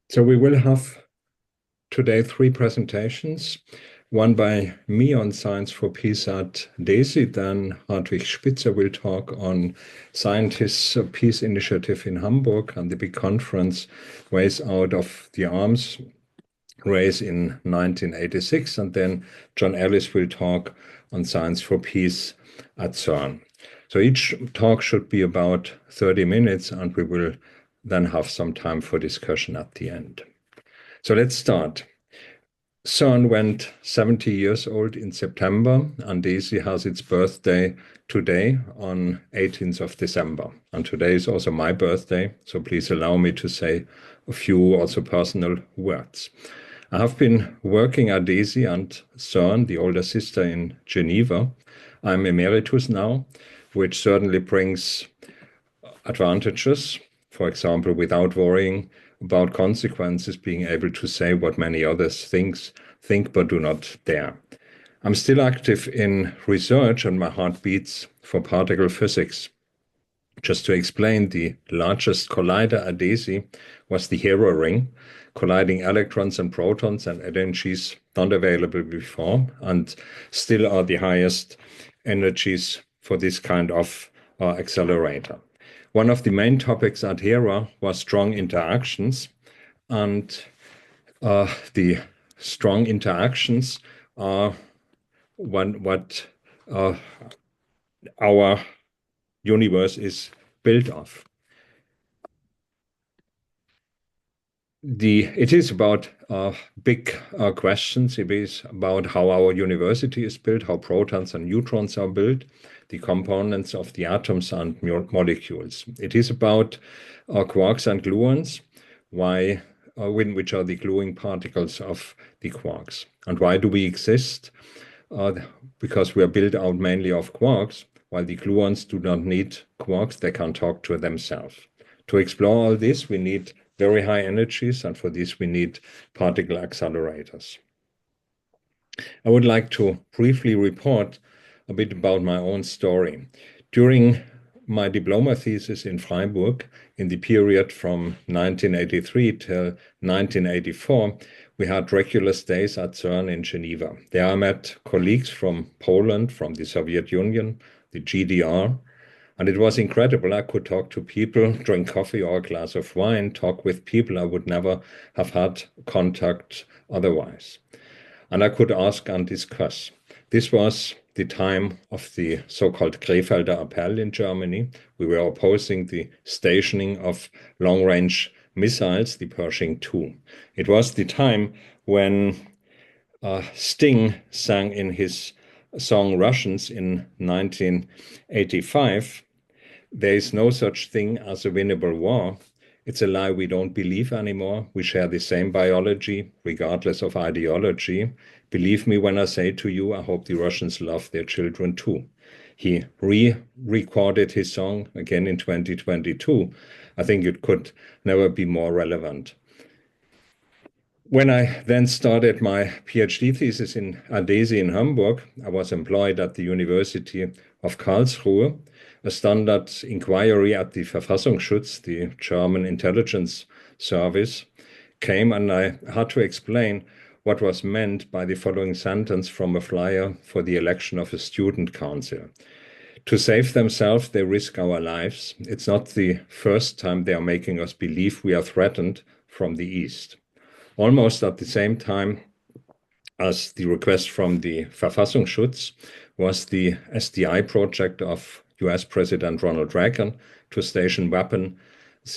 So we will have today three presentations, one by me on Science4Peace at DESY, then Hartwig Spitzer will talk on Science4Peace initiative in Hamburg and the big conference Ways Out of the Arms race in 1986, and then John Ellis will talk on Science4Peace at CERN. So each talk should be about 30 minutes, and we will then have some time for discussion at the end. So let's start. CERN went 70 years old in September, and DESY has its birthday today on 18th of December. And today is also my birthday, so please allow me to say a few also personal words. I have been working at DESY and CERN, the older sister in Geneva. I'm emeritus now, which certainly brings advantages, for example, without worrying about consequences, being able to say what many others think but do not dare. I'm still active in research and my heart beats for particle physics. Just to explain, the largest collider at DESY was the Hero ring, colliding electrons and protons and energies not available before, and still are the highest energies for this kind of accelerator. One of the main topics at HERA was strong interactions, and the strong interactions are what our universe is built of. It is about big questions. It is about how our university is built, how protons and neutrons are built, the components of the atoms and molecules. It is about quarks and gluons, which are the gluing particles of the quarks. And why do we exist? Because we are built out mainly of quarks, while the gluons do not need quarks, they can talk to themselves. To explore all this, we need very high energies, and for this we need particle accelerators. I would like to briefly report a bit about my own story. During my diploma thesis in Freiburg, in the period from 1983 till 1984, we had regular stays at CERN in Geneva. There I met colleagues from Poland, from the Soviet Union, the GDR, and it was incredible. I could talk to people, drink coffee or a glass of wine, talk with people I would never have had contact otherwise. And I could ask and discuss. This was the time of the so-called Krefelder Appell in Germany. We were opposing the stationing of long-range missiles, the Pershing II. It was the time when Sting sang in his song Russians in 1985, "There is no such thing as a winnable war. It's a lie we don't believe anymore. We share the same biology, regardless of ideology. Believe me when I say to you, I hope the Russians love their children too." He re-recorded his song again in 2022. I think it could never be more relevant. When I then started my PhD thesis at DESY in Hamburg, I was employed at the University of Karlsruhe. A standard inquiry at the Verfassungsschutz, the German intelligence service, came, and I had to explain what was meant by the following sentence from a flyer for the election of a student council. To save themselves, they risk our lives. It's not the first time they are making us believe we are threatened from the East. Almost at the same time as the request from the Verfassungsschutz was the SDI project of US President Ronald Reagan to station weapons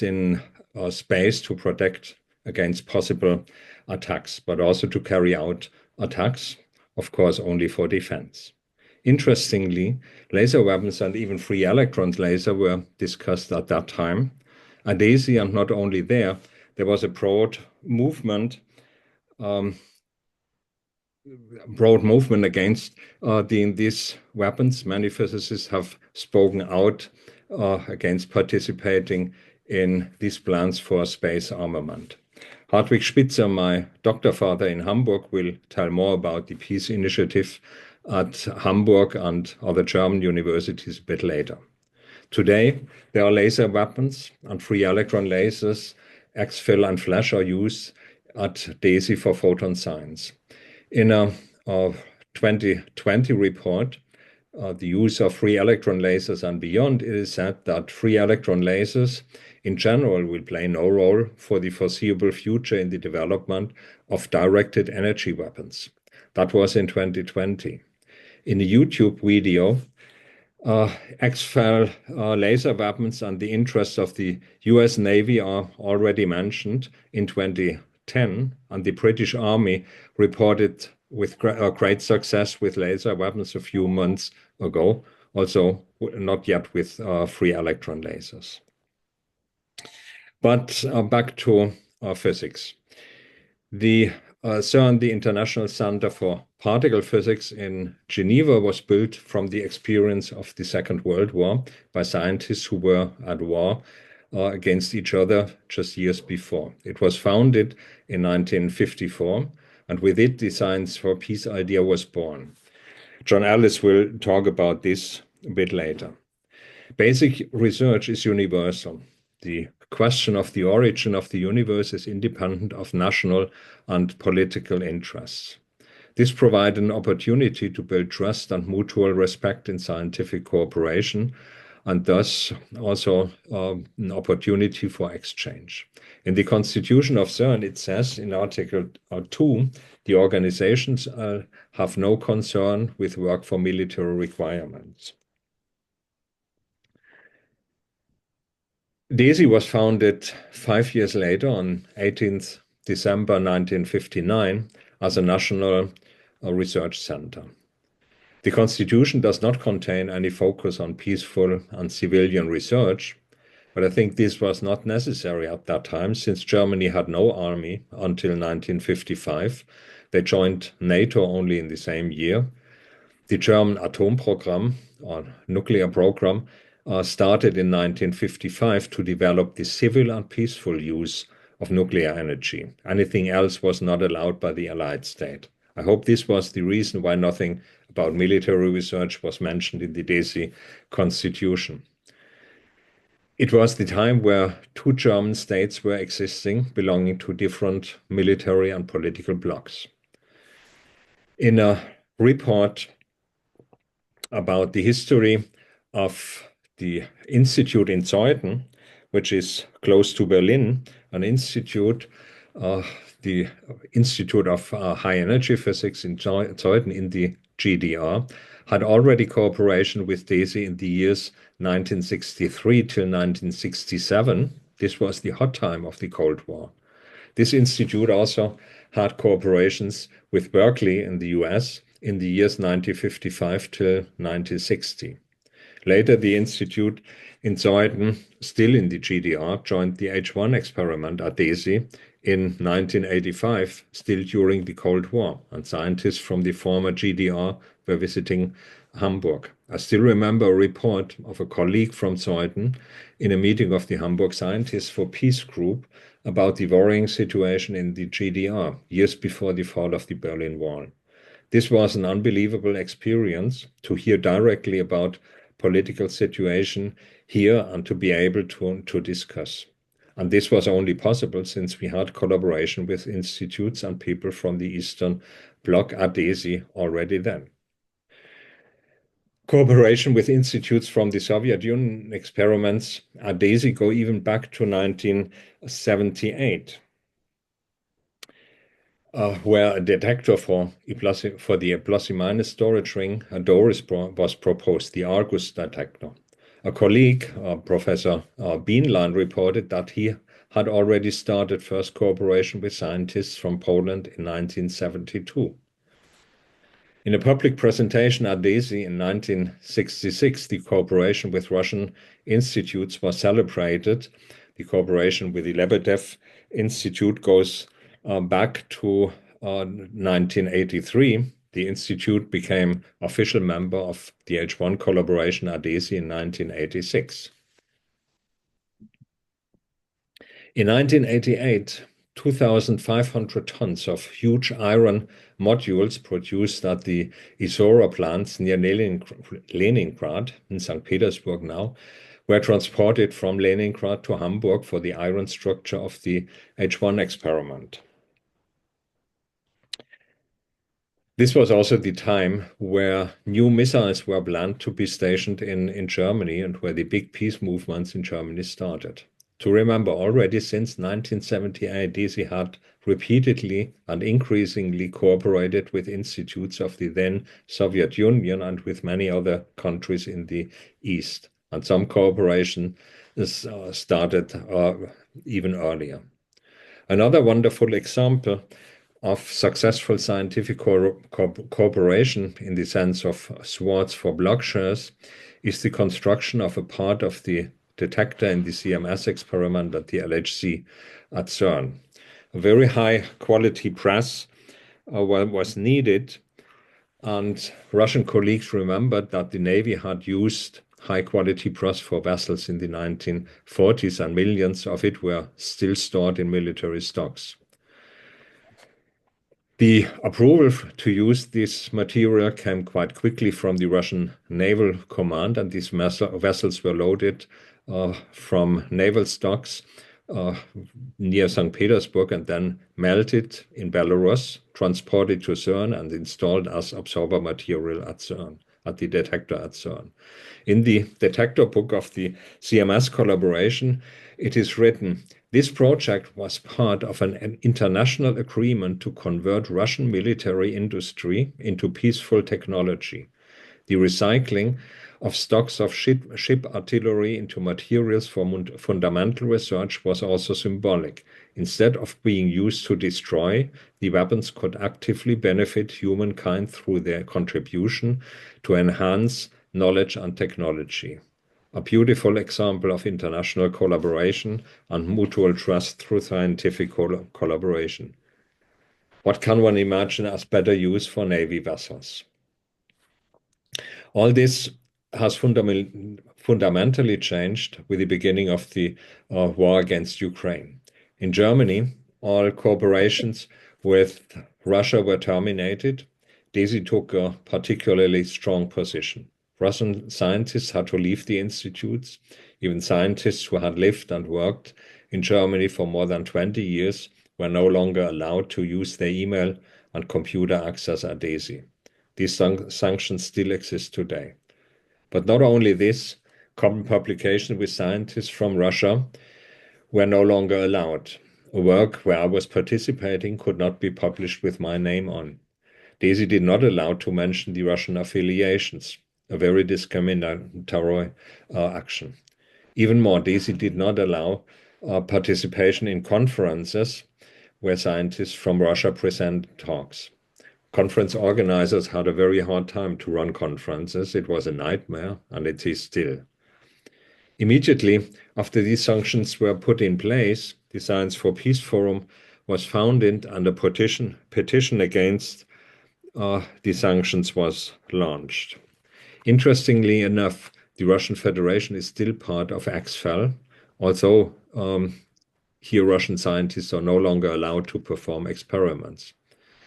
in space to protect against possible attacks, but also to carry out attacks, of course, only for defense. Interestingly, laser weapons and even free electrons laser were discussed at that time. At DESY, and not only there was a broad movement against these weapons. Many physicists have spoken out against participating in these plans for space armament. Hartwig Spitzer, my doctor father in Hamburg, will tell more about the peace initiative at Hamburg and other German universities a bit later. Today, there are laser weapons and free electron lasers exfil and flash are used at DESY for photon science. In a 2020 report, the use of free electron lasers and beyond, it is said that free electron lasers in general will play no role for the foreseeable future in the development of directed energy weapons. That was in 2020. In a YouTube video, exfil laser weapons and the interests of the US Navy are already mentioned in 2010, and the British Army reported with great success with laser weapons a few months ago, also not yet with free electron lasers. But back to physics. The CERN, the International Center for Particle Physics in Geneva, was built from the experience of the Second World War by scientists who were at war against each other just years before. It was founded in 1954, and with it, the Science4Peace idea was born. John Ellis will talk about this a bit later. Basic research is universal. The question of the origin of the universe is independent of national and political interests. This provides an opportunity to build trust and mutual respect in scientific cooperation, and thus also an opportunity for exchange. In the Constitution of CERN, it says in Article 2, the organizations have no concern with work for military requirements. DESY was founded 5 years later on 18th December 1959 as a national research center. The Constitution does not contain any focus on peaceful and civilian research, but I think this was not necessary at that time, since Germany had no army until 1955. They joined NATO only in the same year. The German Atomprogramm, or nuclear program, started in 1955 to develop the civil and peaceful use of nuclear energy. Anything else was not allowed by the Allied state. I hope this was the reason why nothing about military research was mentioned in the DESY Constitution. It was the time where two German states were existing, belonging to different military and political blocs. In a report about the history of the institute in Zeuthen, which is close to Berlin, an institute, the Institute of High Energy Physics in Zeuthen in the GDR, had already cooperation with DESY in the years 1963 till 1967. This was the hot time of the Cold War. This institute also had cooperations with Berkeley in the US in the years 1955 till 1960. Later, the institute in Zeuthen, still in the GDR, joined the H1 experiment at DESY in 1985, still during the Cold War, and scientists from the former GDR were visiting Hamburg. I still remember a report of a colleague from Zeuthen in a meeting of the Hamburg Science4Peace group about the worrying situation in the GDR years before the fall of the Berlin Wall. This was an unbelievable experience to hear directly about political situation here and to be able to discuss. And this was only possible since we had collaboration with institutes and people from the Eastern Bloc at DESY already then. Cooperation with institutes from the Soviet Union experiments at DESY go even back to 1978, where a detector for the plus-minus storage ring, DORIS, was proposed, the Argus detector. A colleague, Professor Bienlein, reported that he had already started first cooperation with scientists from Poland in 1972. In a public presentation at DESY in 1966, the cooperation with Russian institutes was celebrated. The cooperation with the Lebedev Institute goes back to 1983. The institute became official member of the H1 collaboration at DESY in 1986. In 1988, 2,500 tons of huge iron modules produced at the Isora plants near Leningrad, in St. Petersburg now, were transported from Leningrad to Hamburg for the iron structure of the H1 experiment. This was also the time where new missiles were planned to be stationed in Germany and where the big peace movements in Germany started. To remember, already since 1978, DESY had repeatedly and increasingly cooperated with institutes of the then Soviet Union and with many other countries in the East. And some cooperation started even earlier. Another wonderful example of successful scientific cooperation in the sense of swords for plowshares is the construction of a part of the detector in the CMS experiment at the LHC at CERN. A very high quality press was needed, and Russian colleagues remembered that the Navy had used high quality press for vessels in the 1940s, and millions of it were still stored in military stocks. The approval to use this material came quite quickly from the Russian Naval Command, and these vessels were loaded from naval stocks near St. Petersburg and then melted in Belarus, transported to CERN and installed as absorber material at CERN, at the detector at CERN. In the detector book of the CMS collaboration, it is written, "This project was part of an international agreement to convert Russian military industry into peaceful technology. The recycling of stocks of ship artillery into materials for fundamental research was also symbolic. Instead of being used to destroy, the weapons could actively benefit humankind through their contribution to enhance knowledge and technology. A beautiful example of international collaboration and mutual trust through scientific collaboration. What can one imagine as better use for Navy vessels?" All this has fundamentally changed with the beginning of the war against Ukraine. In Germany, all cooperations with Russia were terminated. DESY took a particularly strong position. Russian scientists had to leave the institutes. Even scientists who had lived and worked in Germany for more than 20 years were no longer allowed to use their email and computer access at DESY. These sanctions still exist today. But not only this, common publication with scientists from Russia were no longer allowed. A work where I was participating could not be published with my name on. DESY did not allow to mention the Russian affiliations, a very discriminatory action. Even more, DESY did not allow participation in conferences where scientists from Russia present talks. Conference organizers had a very hard time to run conferences. It was a nightmare, and it is still. Immediately after these sanctions were put in place, the Science4Peace Forum was founded and a petition against the sanctions was launched. Interestingly enough, the Russian Federation is still part of XFEL, although here Russian scientists are no longer allowed to perform experiments.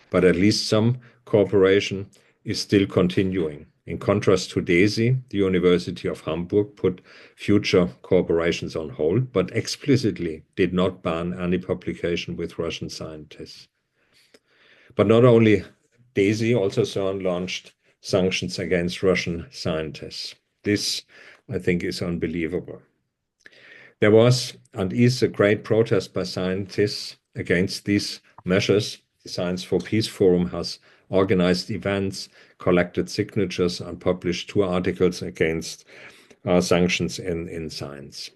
But at least some cooperation is still continuing. In contrast to DESY, the University of Hamburg put future cooperations on hold, but explicitly did not ban any publication with Russian scientists. But not only DESY, also CERN launched sanctions against Russian scientists. This, I think, is unbelievable. There was and is a great protest by scientists against these measures. The Science4Peace Forum has organized events, collected signatures, and published 2 articles against sanctions in Science.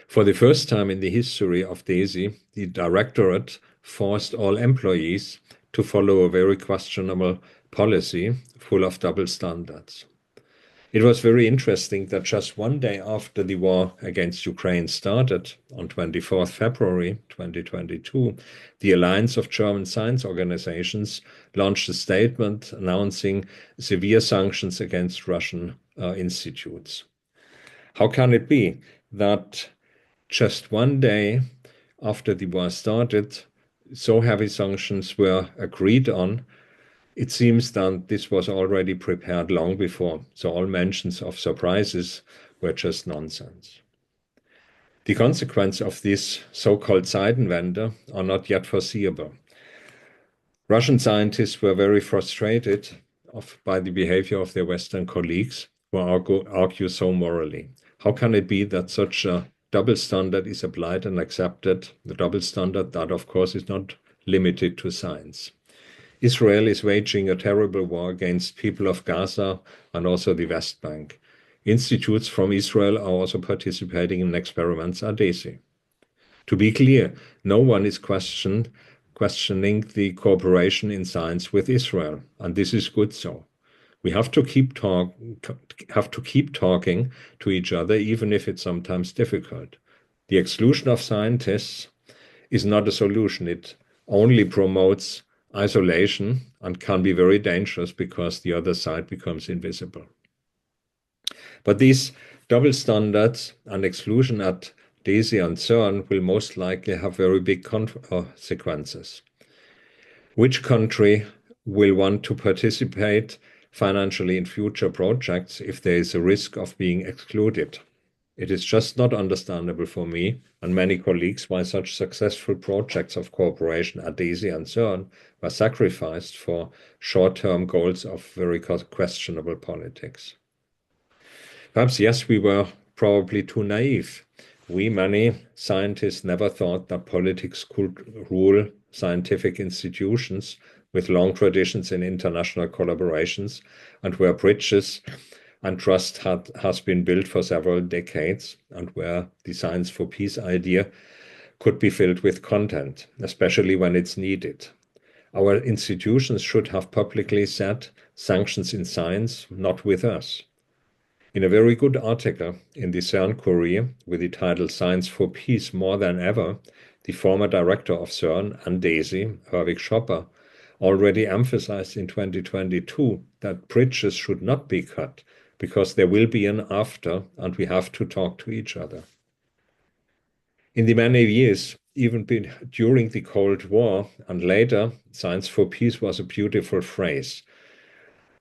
For the first time in the history of DESY, the directorate forced all employees to follow a very questionable policy full of double standards. It was very interesting that just one day after the war against Ukraine started, on 24th February 2022, the Alliance of German Science Organizations launched a statement announcing severe sanctions against Russian institutes. How can it be that just one day after the war started, so heavy sanctions were agreed on? It seems that this was already prepared long before, so all mentions of surprises were just nonsense. The consequences of this so-called Zeitenwende are not yet foreseeable. Russian scientists were very frustrated by the behavior of their Western colleagues who argue so morally. How can it be that such a double standard is applied and accepted? The double standard that, of course, is not limited to science. Israel is waging a terrible war against people of Gaza and also the West Bank. Institutes from Israel are also participating in experiments at DESY. To be clear, no one is questioning the cooperation in science with Israel, and this is good so. We have to keep talking to each other, even if it's sometimes difficult. The exclusion of scientists is not a solution. It only promotes isolation and can be very dangerous because the other side becomes invisible. But these double standards and exclusion at DESY and CERN will most likely have very big consequences. Which country will want to participate financially in future projects if there is a risk of being excluded? It is just not understandable for me and many colleagues why such successful projects of cooperation at DESY and CERN were sacrificed for short-term goals of very questionable politics. Perhaps, yes, we were probably too naive. We, many scientists, never thought that politics could rule scientific institutions with long traditions in international collaborations and where bridges and trust has been built for several decades, and where the Science for Peace idea could be filled with content, especially when it's needed. Our institutions should have publicly said sanctions in science, not with us. In a very good article in the CERN Courier with the title Science for Peace More Than Ever, the former director of CERN and DESY, Hartwig Spitzer, already emphasized in 2022 that bridges should not be cut, because there will be an after, and we have to talk to each other. In the many years, even during the Cold War and later, Science for Peace was a beautiful phrase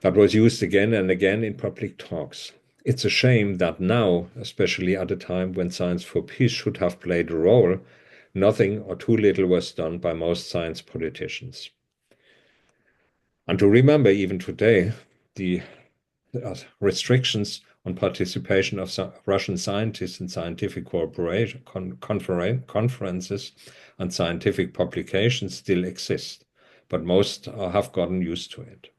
that was used again and again in public talks. It's a shame that now, especially at a time when Science for Peace should have played a role, nothing or too little was done by most science politicians. And to remember, even today, the restrictions on participation of Russian scientists in scientific cooperation conferences and scientific publications still exist, but most have gotten used to it.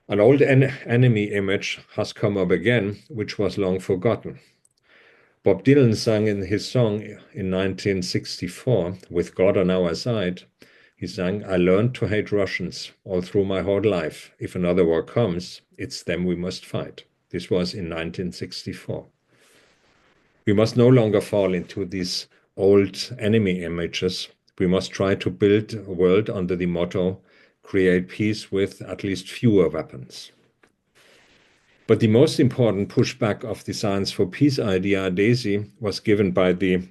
An old enemy image has come up again, which was long forgotten. Bob Dylan sang in his song in 1964, With God on Our Side, he sang, I learned to hate Russians all through my whole life. If another war comes, it's them we must fight. This was in 1964. We must no longer fall into these old enemy images. We must try to build a world under the motto, create peace with at least fewer weapons. But the most important pushback of the Science for Peace idea at DESY was given by the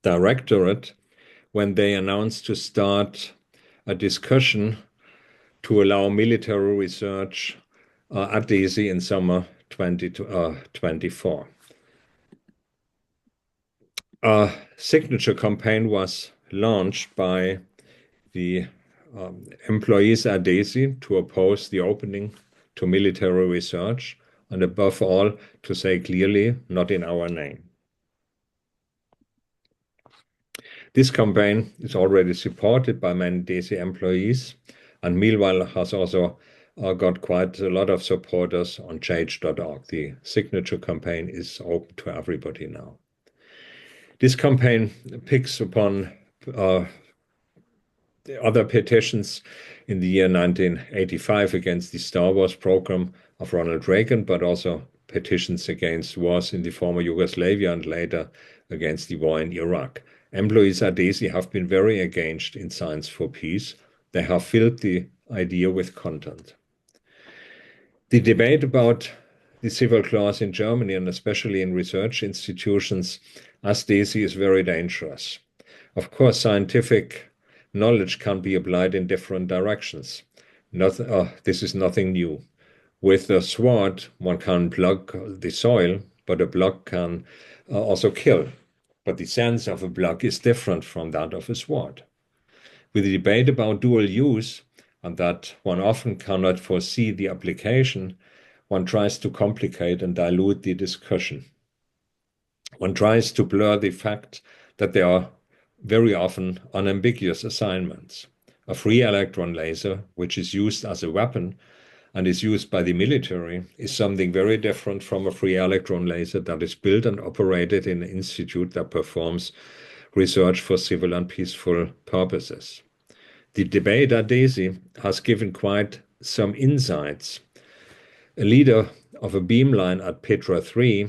directorate when they announced to start a discussion to allow military research at DESY in summer 2024. A signature campaign was launched by the employees at DESY to oppose the opening to military research, and above all, to say clearly, not in our name. This campaign is already supported by many DESY employees, and meanwhile has also got quite a lot of supporters on change.org. The signature campaign is open to everybody now. This campaign picks upon other petitions in the year 1985 against the Star Wars program of Ronald Reagan, but also petitions against wars in the former Yugoslavia and later against the war in Iraq. Employees at DESY have been very engaged in Science for Peace. They have filled the idea with content. The debate about the civil clause in Germany, and especially in research institutions as DESY, is very dangerous. Of course, scientific knowledge can be applied in different directions. This is nothing new. With a sword, one can plug the soil, but a block can also kill. But the sense of a block is different from that of a sword. With the debate about dual use, and that one often cannot foresee the application, one tries to complicate and dilute the discussion. One tries to blur the fact that there are very often unambiguous assignments. A free electron laser, which is used as a weapon and is used by the military, is something very different from a free electron laser that is built and operated in an institute that performs research for civil and peaceful purposes. The debate at DESY has given quite some insights. A leader of a beamline at Petra 3,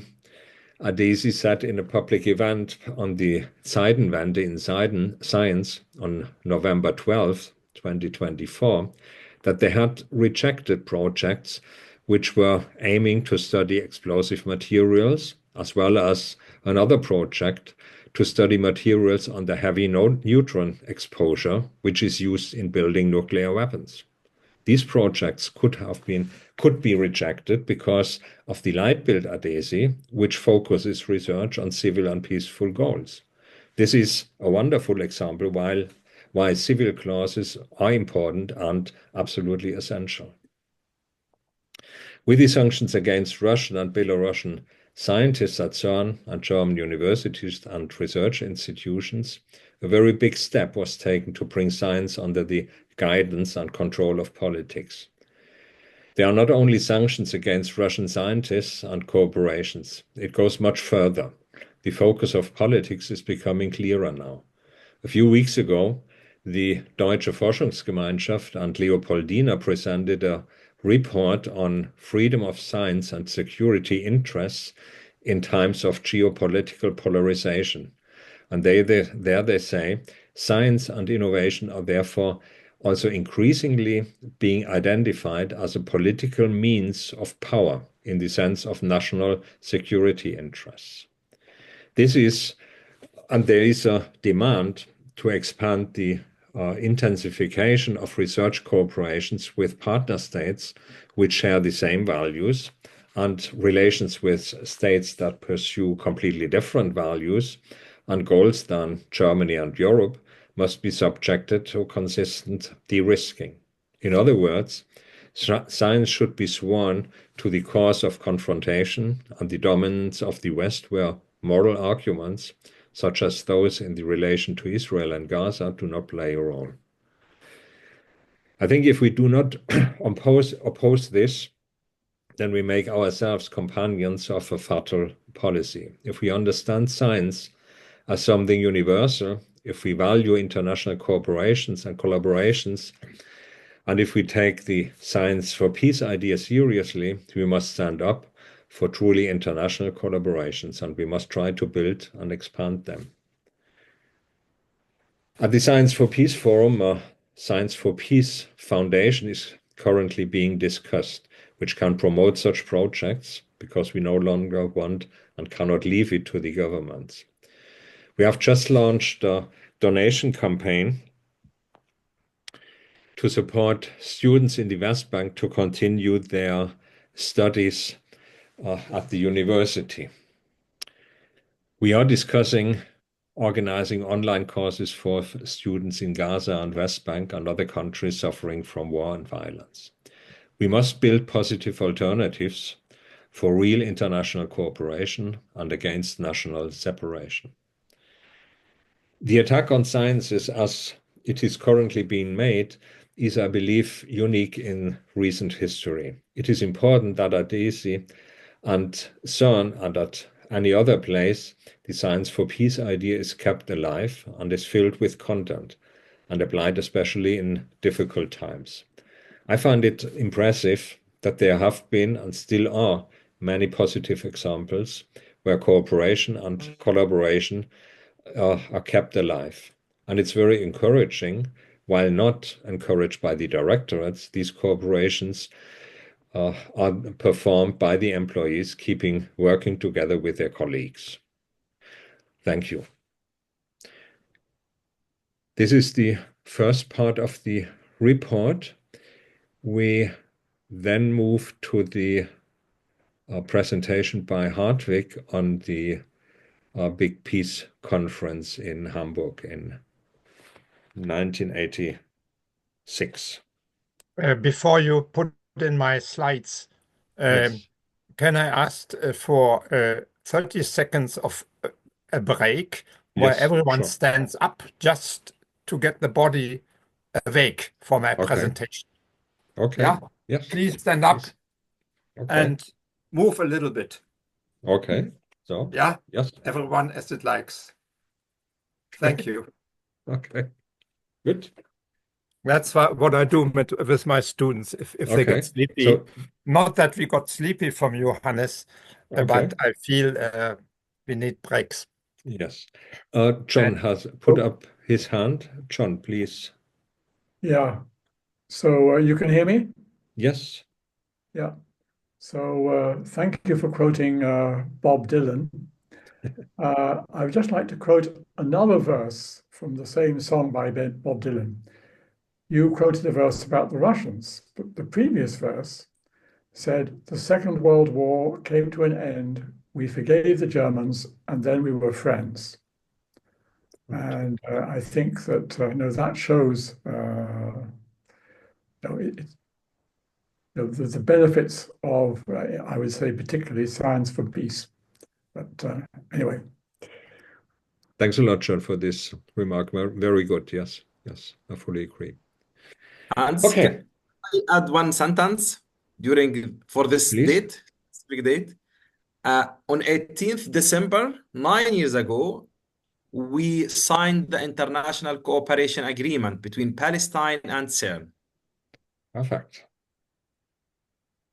DESY said in a public event on the Zeitenwende in Science on November 12, 2024, that they had rejected projects which were aiming to study explosive materials, as well as another project to study materials on the heavy neutron exposure, which is used in building nuclear weapons. These projects could be rejected because of the Leitbild at DESY, which focuses research on civil and peaceful goals. This is a wonderful example why civil clauses are important and absolutely essential. With the sanctions against Russian and Belarusian scientists at CERN and German universities and research institutions, a very big step was taken to bring science under the guidance and control of politics. There are not only sanctions against Russian scientists and corporations, it goes much further. The focus of politics is becoming clearer now. A few weeks ago, the Deutsche Forschungsgemeinschaft and Leopoldina presented a report on freedom of science and security interests in times of geopolitical polarization. And there they say, science and innovation are therefore also increasingly being identified as a political means of power in the sense of national security interests. And there is a demand to expand the intensification of research cooperations with partner states which share the same values, and relations with states that pursue completely different values and goals than Germany and Europe must be subjected to consistent de-risking. In other words, science should be sworn to the cause of confrontation and the dominance of the West, where moral arguments, such as those in the relation to Israel and Gaza, do not play a role. I think if we do not oppose this, then we make ourselves companions of a fatal policy. If we understand science as something universal, if we value international cooperations and collaborations, and if we take the Science for Peace idea seriously, we must stand up for truly international collaborations, and we must try to build and expand them. At the Science for Peace Forum, a Science for Peace Foundation is currently being discussed, which can promote such projects, because we no longer want and cannot leave it to the governments. We have just launched a donation campaign to support students in the West Bank to continue their studies at the university. We are discussing organizing online courses for students in Gaza and West Bank and other countries suffering from war and violence. We must build positive alternatives for real international cooperation and against national separation. The attack on sciences as it is currently being made is, I believe, unique in recent history. It is important that at DESY and CERN and at any other place, the Science for Peace idea is kept alive and is filled with content and applied especially in difficult times. I find it impressive that there have been and still are many positive examples where cooperation and collaboration are kept alive. And it's very encouraging, while not encouraged by the directorates, these cooperations are performed by the employees, working together with their colleagues. Thank you. This is the first part of the report. We then move to the presentation by Hartwig on the big peace conference in Hamburg in 1986. Before you put in my slides, Yes. can I ask for 30 seconds of a break where Yes, everyone sure. stands up just to get the body awake for my Okay. presentation? Okay. Yeah, Yes. please stand up Yes. Okay. and move a little bit. Okay. So, Yeah, yes. everyone as it likes. Thank you. Okay. Good. That's what I do with my students if they get Okay. sleepy. So, Not that we got sleepy from you, Hannes, okay. but I feel we need breaks. Yes. And John has put Oh, up his hand. John, please. yeah. So you can hear me? Yes. Yeah. So thank you for quoting Bob Dylan. I would just like to quote another verse from the same song by Bob Dylan. You quoted a verse about the Russians, but the previous verse said, "The Second World War came to an end. We forgave the Germans, and then we were friends." And I think that that shows the benefits of, I would say, particularly science for peace. But anyway, Thanks a lot, John, for this remark. Very good. Yes. Yes. I fully agree. Hans, Okay. can I add one sentence for this Please. date, specific date? On 18th December, 9 years ago, we signed the international cooperation agreement between Palestine and CERN. Perfect.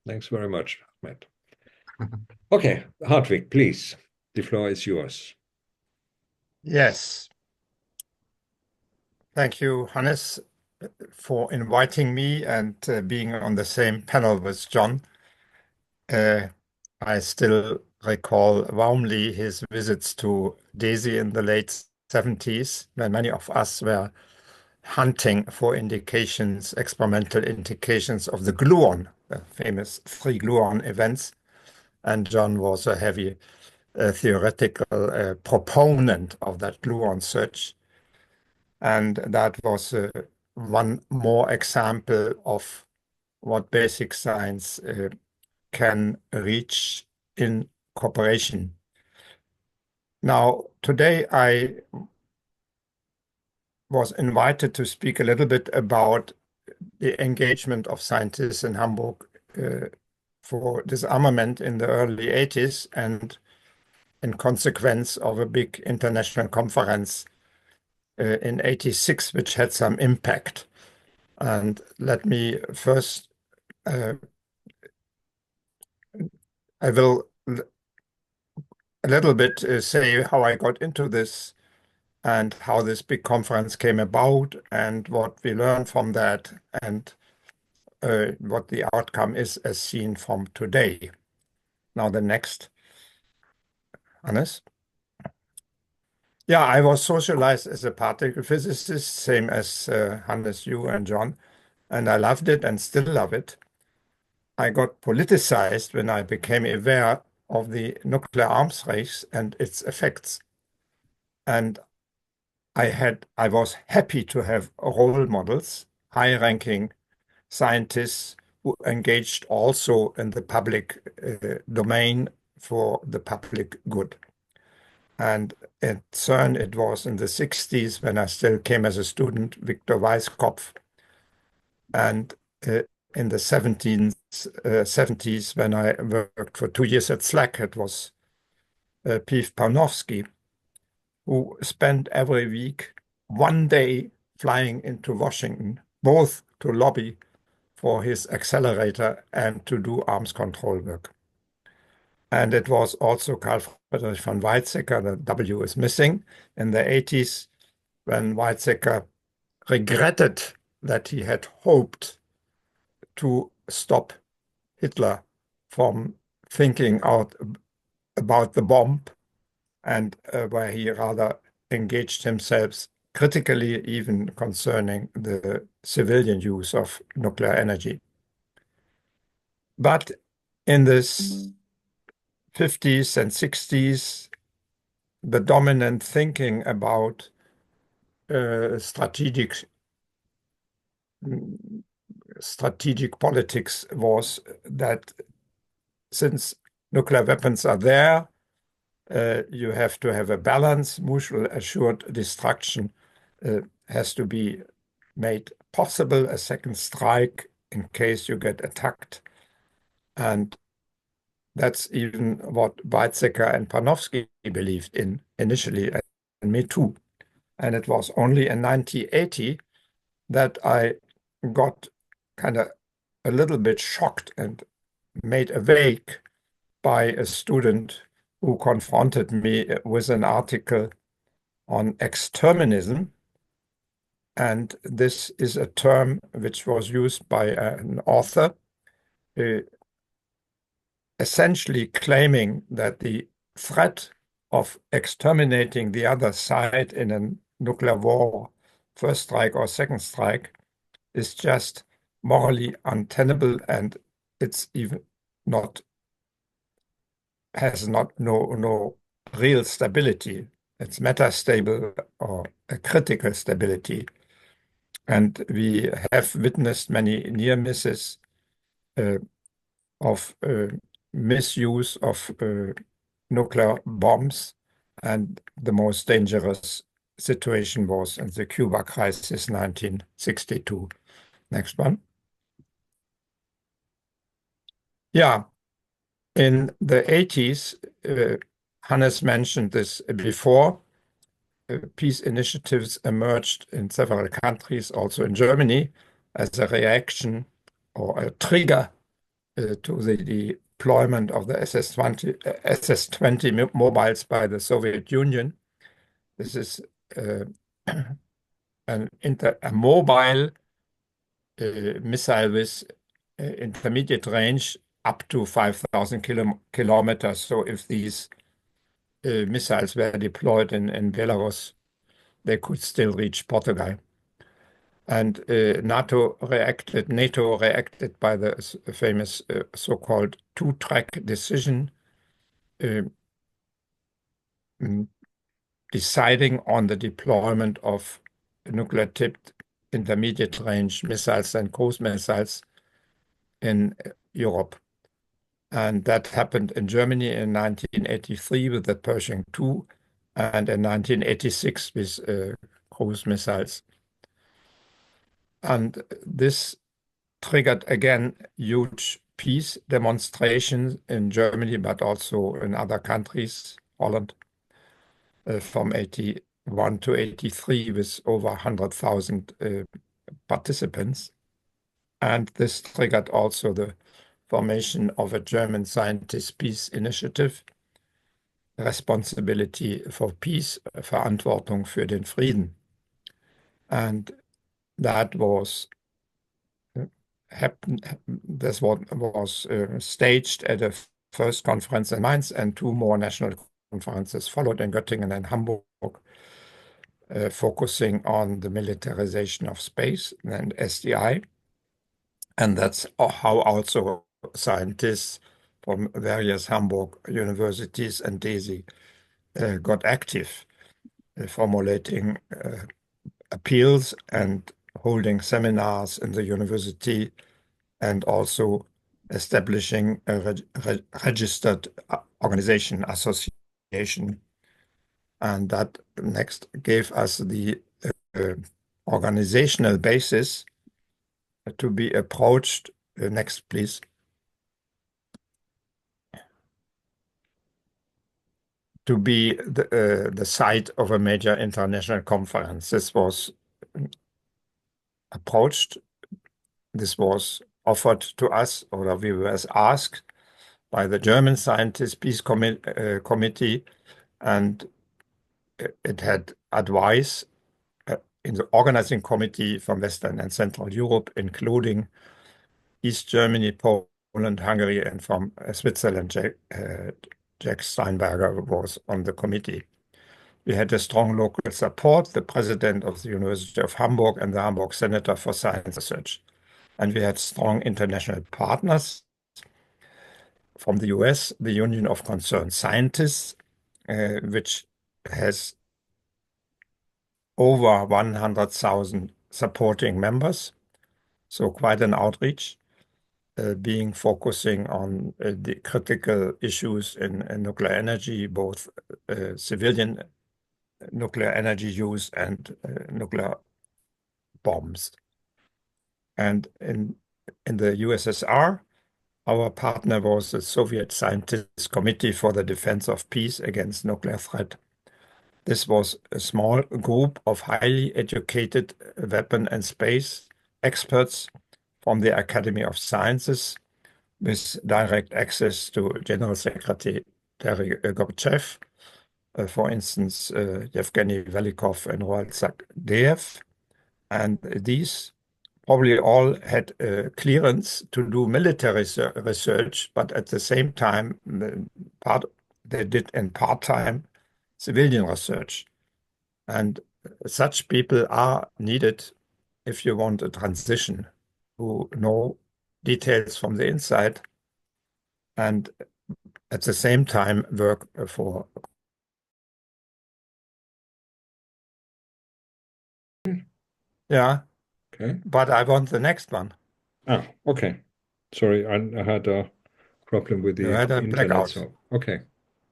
Thanks very much, Ahmed. Okay. Hartwig, please. The floor is yours. yes, thank you, Hannes, for inviting me and being on the same panel with John. I still recall warmly his visits to DESY in the late 70s, when many of us were hunting for indications, experimental indications of the gluon, the famous three gluon events. And John was a heavy theoretical proponent of that gluon search. And that was one more example of what basic science can reach in cooperation. Now, today I was invited to speak a little bit about the engagement of scientists in Hamburg for disarmament in the early 80s and in consequence of a big international conference in 86, which had some impact. And let me first, I will a little bit say how I got into this and how this big conference came about and what we learned from that and what the outcome is as seen from today. Now the next, Hannes. Yeah, I was socialized as a particle physicist, same as Hannes, you and John, and I loved it and still love it. I got politicized when I became aware of the nuclear arms race and its effects. And I was happy to have role models, high-ranking scientists who engaged also in the public domain for the public good. And at CERN, it was in the 60s when I still came as a student, Victor Weisskopf. And in the 70s, when I worked for 2 years at SLAC, it was Piv Panofsky, who spent every week 1 day flying into Washington, both to lobby for his accelerator and to do arms control work. And it was also Carl Friedrich von Weizsäcker, the W is missing, in the 80s, when Weizsäcker regretted that he had hoped to stop Hitler from thinking out about the bomb, and where he rather engaged himself critically even concerning the civilian use of nuclear energy. But in the 50s and 60s, the dominant thinking about strategic politics was that since nuclear weapons are there, you have to have a balance. Mutual assured destruction has to be made possible, a second strike in case you get attacked. And that's even what Weizsäcker and Panofsky believed in initially, and me too. And it was only in 1980 that I got kind of a little bit shocked and made awake by a student who confronted me with an article on exterminism. And this is a term which was used by an author, essentially claiming that the threat of exterminating the other side in a nuclear war, first strike or second strike, is just morally untenable, and it's even not has no real stability. It's metastable or a critical stability. And we have witnessed many near misses of misuse of nuclear bombs. And the most dangerous situation was in the Cuba crisis, 1962. Next one. Yeah, in the 80s, Hannes mentioned this before, peace initiatives emerged in several countries, also in Germany, as a reaction or a trigger to the deployment of the SS-20 mobiles by the Soviet Union. This is a mobile missile with intermediate range up to 5,000 kilometers. So if these missiles were deployed in Belarus, they could still reach Portugal. And NATO reacted by the famous so-called two-track decision, deciding on the deployment of nuclear-tipped intermediate-range missiles and cruise missiles in Europe. And that happened in Germany in 1983 with the Pershing II, and in 1986 with cruise missiles. And this triggered again huge peace demonstrations in Germany, but also in other countries, Holland, from 81 to 83 with over 100,000 participants. And this triggered also the formation of a German Science Peace Initiative, Responsibility for Peace, Verantwortung für den Frieden. And that was staged at a first conference in Mainz, and two more national conferences followed in Göttingen and Hamburg, focusing on the militarization of space and SDI. And that's how also scientists from various Hamburg universities and DESY got active, formulating appeals and holding seminars in the university, and also establishing a registered organization, association. And that next gave us the organizational basis to be approached. Next, please. To be the site of a major international conference. This was approached. This was offered to us, or we were asked by the German Scientist Peace Committee, and it had advice in the organizing committee from Western and Central Europe, including East Germany, Poland, Hungary, and from Switzerland. Jack Steinberger was on the committee. We had a strong local support, the president of the University of Hamburg and the Hamburg Center for Science Research. And we had strong international partners. from the US, the Union of Concerned Scientists, which has over 100,000 supporting members, so quite an outreach, being focusing on the critical issues in nuclear energy, both civilian nuclear energy use and nuclear bombs. And in the USSR, our partner was the Soviet Scientists Committee for the Defense of Peace Against Nuclear Threat. This was a small group of highly educated weapon and space experts from the Academy of Sciences with direct access to General Secretary Gorbachev, for instance, Yevgeny Velikov and Roald Sagdeev. And these probably all had clearance to do military research, but at the same time, they did in part-time civilian research. And such people are needed if you want a transition, who know details from the inside and at the same time work for. Yeah. Okay. But I want the next one. Ah, okay. Sorry, I had a problem with the You had a internet. blackout. So, okay.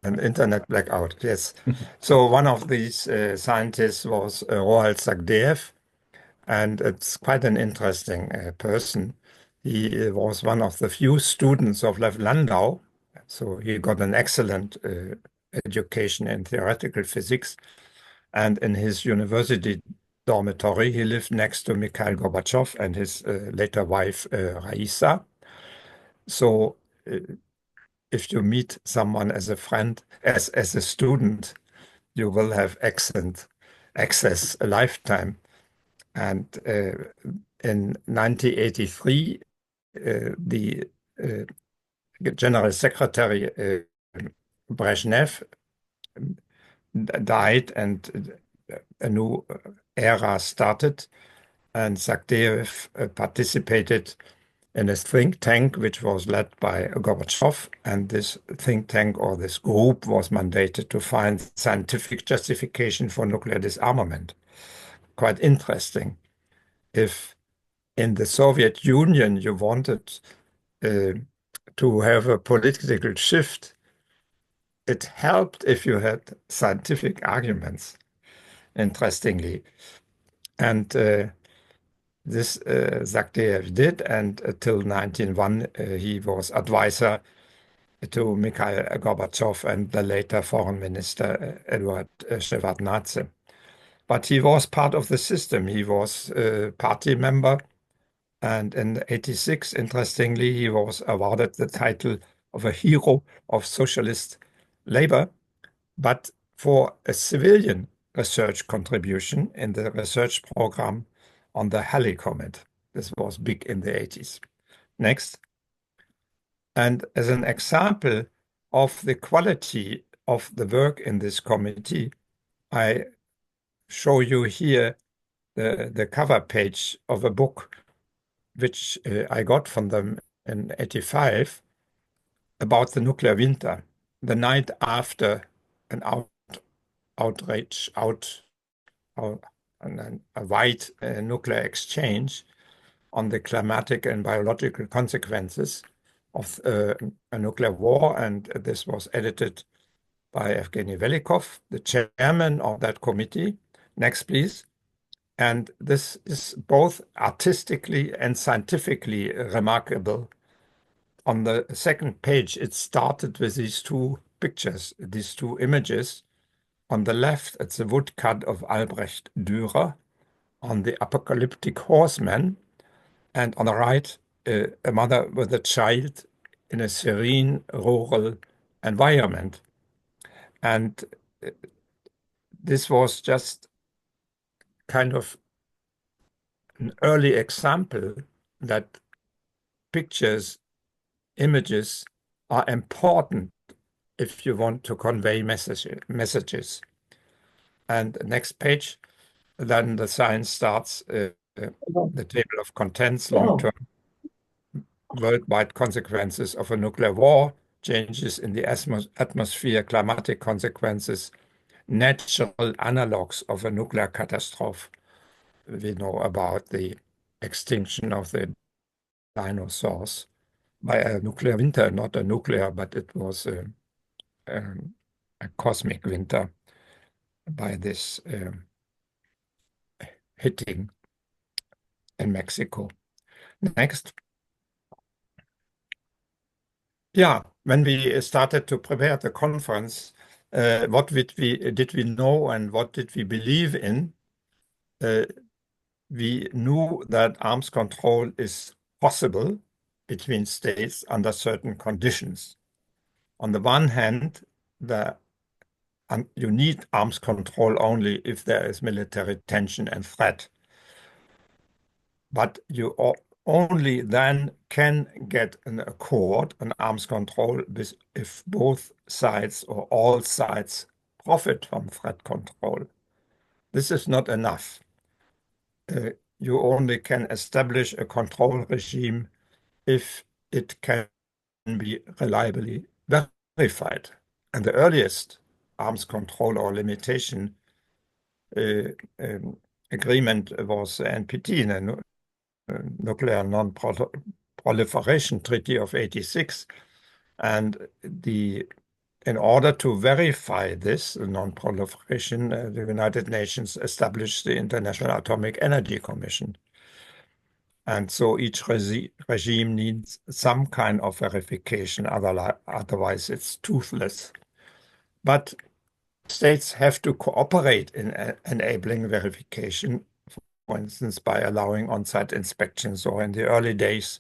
An internet blackout, yes. So one of these scientists was Roald Sagdeev, and it's quite an interesting person. He was one of the few students of Lev Landau, so he got an excellent education in theoretical physics. And in his university dormitory, he lived next to Mikhail Gorbachev and his later wife, Raisa. So if you meet someone as a friend, as a student, you will have excellent access a lifetime. And in 1983, the General Secretary Brezhnev died and a new era started, and Sagdeev participated in a think tank which was led by Gorbachev, and this think tank or this group was mandated to find scientific justification for nuclear disarmament. Quite interesting. If in the Soviet Union you wanted to have a political shift, it helped if you had scientific arguments, interestingly. And this Sagdeev did, and till 1901 he was advisor to Mikhail Gorbachev and the later foreign minister Eduard Shevardnadze. But he was part of the system. He was a party member, and in '86, interestingly, he was awarded the title of a hero of socialist labor, but for a civilian research contribution in the research program on the Halley comet. This was big in the '80s. Next. And as an example of the quality of the work in this committee, I show you here the cover page of a book which I got from them in '85 about the nuclear winter, the night after an outrage, a wide nuclear exchange on the climatic and biological consequences of a nuclear war. And this was edited by Evgeny Velikov, the chairman of that committee. Next, please. And this is both artistically and scientifically remarkable. On the second page, it started with these two pictures, these two images. On the left, it's a woodcut of Albrecht Dürer on the apocalyptic horseman. And on the right, a mother with a child in a serene rural environment. And this was just kind of an early example that pictures, images are important if you want to convey messages. And next page, then the science starts, the table of contents, long-term worldwide consequences of a nuclear war, changes in the atmosphere, climatic consequences, natural analogs of a nuclear catastrophe. We know about the extinction of the dinosaurs by a nuclear winter, not a nuclear, but it was a cosmic winter by this hitting in Mexico. Next. Yeah, when we started to prepare the conference, what did we know and what did we believe in? We knew that arms control is possible between states under certain conditions. On the one hand, you need arms control only if there is military tension and threat. But you only then can get an accord, an arms control, if both sides or all sides profit from threat control. This is not enough. You only can establish a control regime if it can be reliably verified. And the earliest arms control or limitation agreement was NPT, the Nuclear Non-Proliferation Treaty of '86. And in order to verify this non-proliferation, the United Nations established the International Atomic Energy Commission. And so each regime needs some kind of verification, otherwise it's toothless. But states have to cooperate in enabling verification, for instance, by allowing on-site inspections, or in the early days,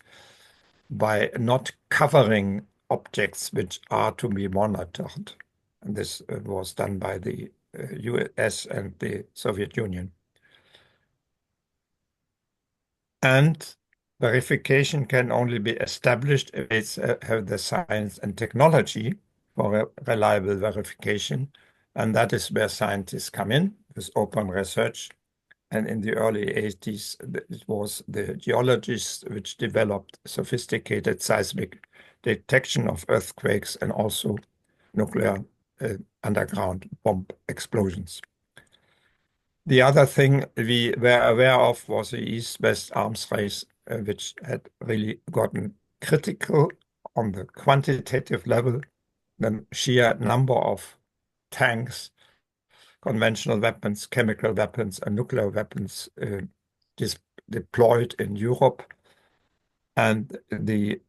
by not covering objects which are to be monitored. And this was done by the US and the Soviet Union. And verification can only be established if it's have the science and technology for reliable verification. And that is where scientists come in with open research. And in the early 80s, it was the geologists which developed sophisticated seismic detection of earthquakes and also nuclear underground bomb explosions. The other thing we were aware of was the East-West arms race, which had really gotten critical on the quantitative level. The sheer number of tanks, conventional weapons, chemical weapons, and nuclear weapons deployed in Europe, and the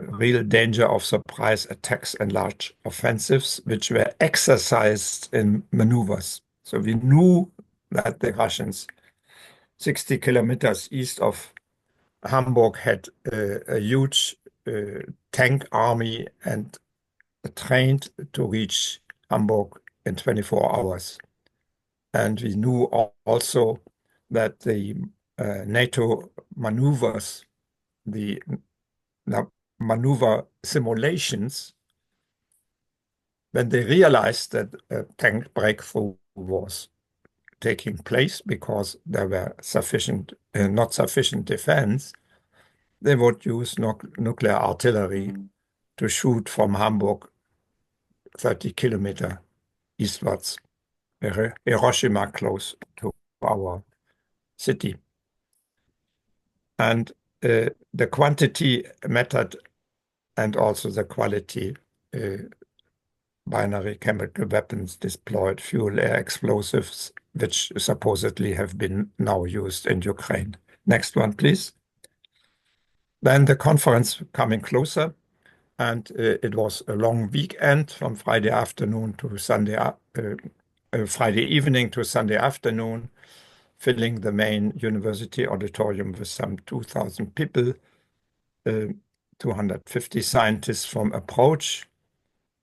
real danger of surprise attacks and large offensives, which were exercised in maneuvers. So we knew that the Russians, 60 kilometers east of Hamburg, had a huge tank army and trained to reach Hamburg in 24 hours. And we knew also that the NATO maneuvers, the maneuver simulations, when they realized that a tank breakthrough was taking place because there were not sufficient defense, they would use nuclear artillery to shoot from Hamburg 30 kilometers eastwards, Hiroshima close to our city. And the quantity mattered, and also the quality. Binary chemical weapons deployed, fuel air explosives, which supposedly have been now used in Ukraine. Next one, please. Then the conference coming closer, and it was a long weekend from Friday afternoon to Friday evening to Sunday afternoon, filling the main university auditorium with some 2,000 people, 250 scientists from Approach,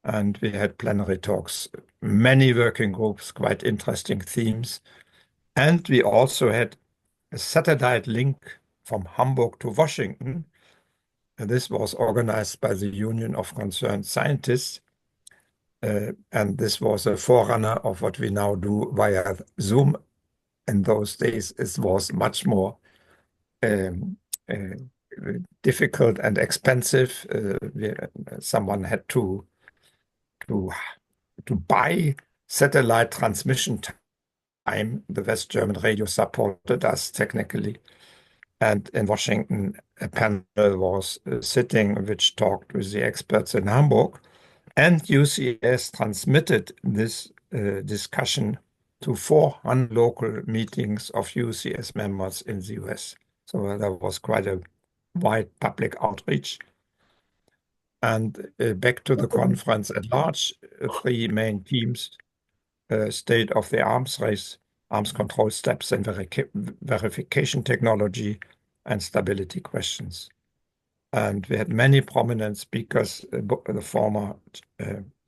and we had plenary talks, many working groups, quite interesting themes. And we also had a satellite link from Hamburg to Washington. And this was organized by the Union of Concerned Scientists. And this was a forerunner of what we now do via Zoom. In those days, it was much more difficult and expensive. Someone had to buy satellite transmission time. The West German radio supported us technically. And in Washington, a panel was sitting which talked with the experts in Hamburg. And UCS transmitted this discussion to 400 local meetings of UCS members in the US. So there was quite a wide public outreach. And back to the conference at large, three main themes: state of the arms race, arms control steps and verification technology, and stability questions. And we had many prominent speakers, the former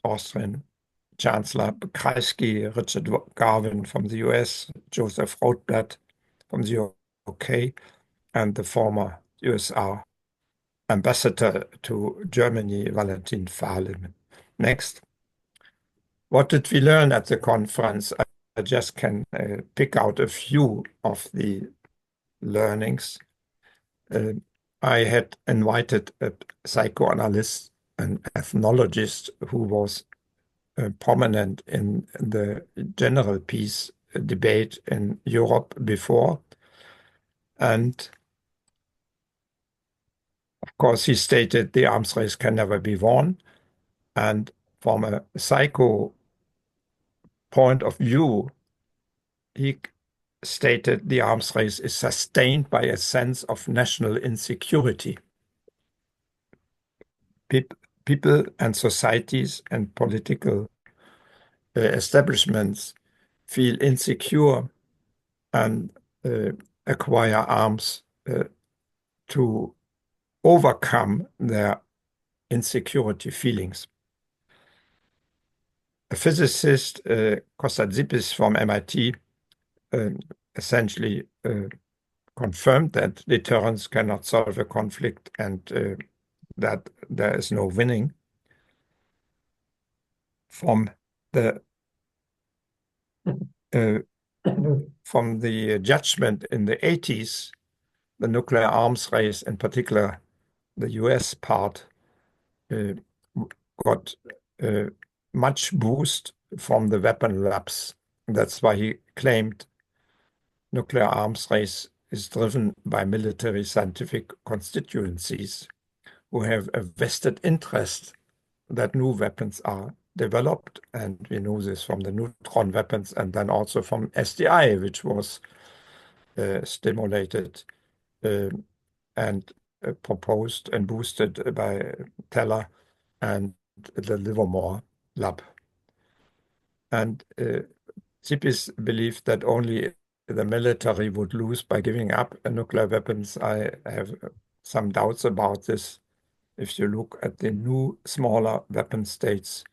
Austrian Chancellor Kreisky, Richard Garvin from the US, Joseph Rotblatt from the UK, and the former USR Ambassador to Germany, Valentin Vahlen. Next. What did we learn at the conference? I just can pick out a few of the learnings. I had invited a psychoanalyst, an ethnologist who was prominent in the general peace debate in Europe before. And of course, he stated the arms race can never be won. And from a psycho point of view, he stated the arms race is sustained by a sense of national insecurity. People and societies and political establishments feel insecure and acquire arms to overcome their insecurity feelings. A physicist, Kostadzipis from MIT, essentially confirmed that deterrence cannot solve a conflict and that there is no winning. From the judgment in the 80s, the nuclear arms race, in particular the US part, got much boost from the weapon labs. That's why he claimed nuclear arms race is driven by military scientific constituencies who have a vested interest that new weapons are developed. And we know this from the neutron weapons and then also from SDI, which was stimulated and proposed and boosted by Teller and the Livermore lab. And Tsipis believed that only the military would lose by giving up nuclear weapons. I have some doubts about this. If you look at the new, smaller weapon states,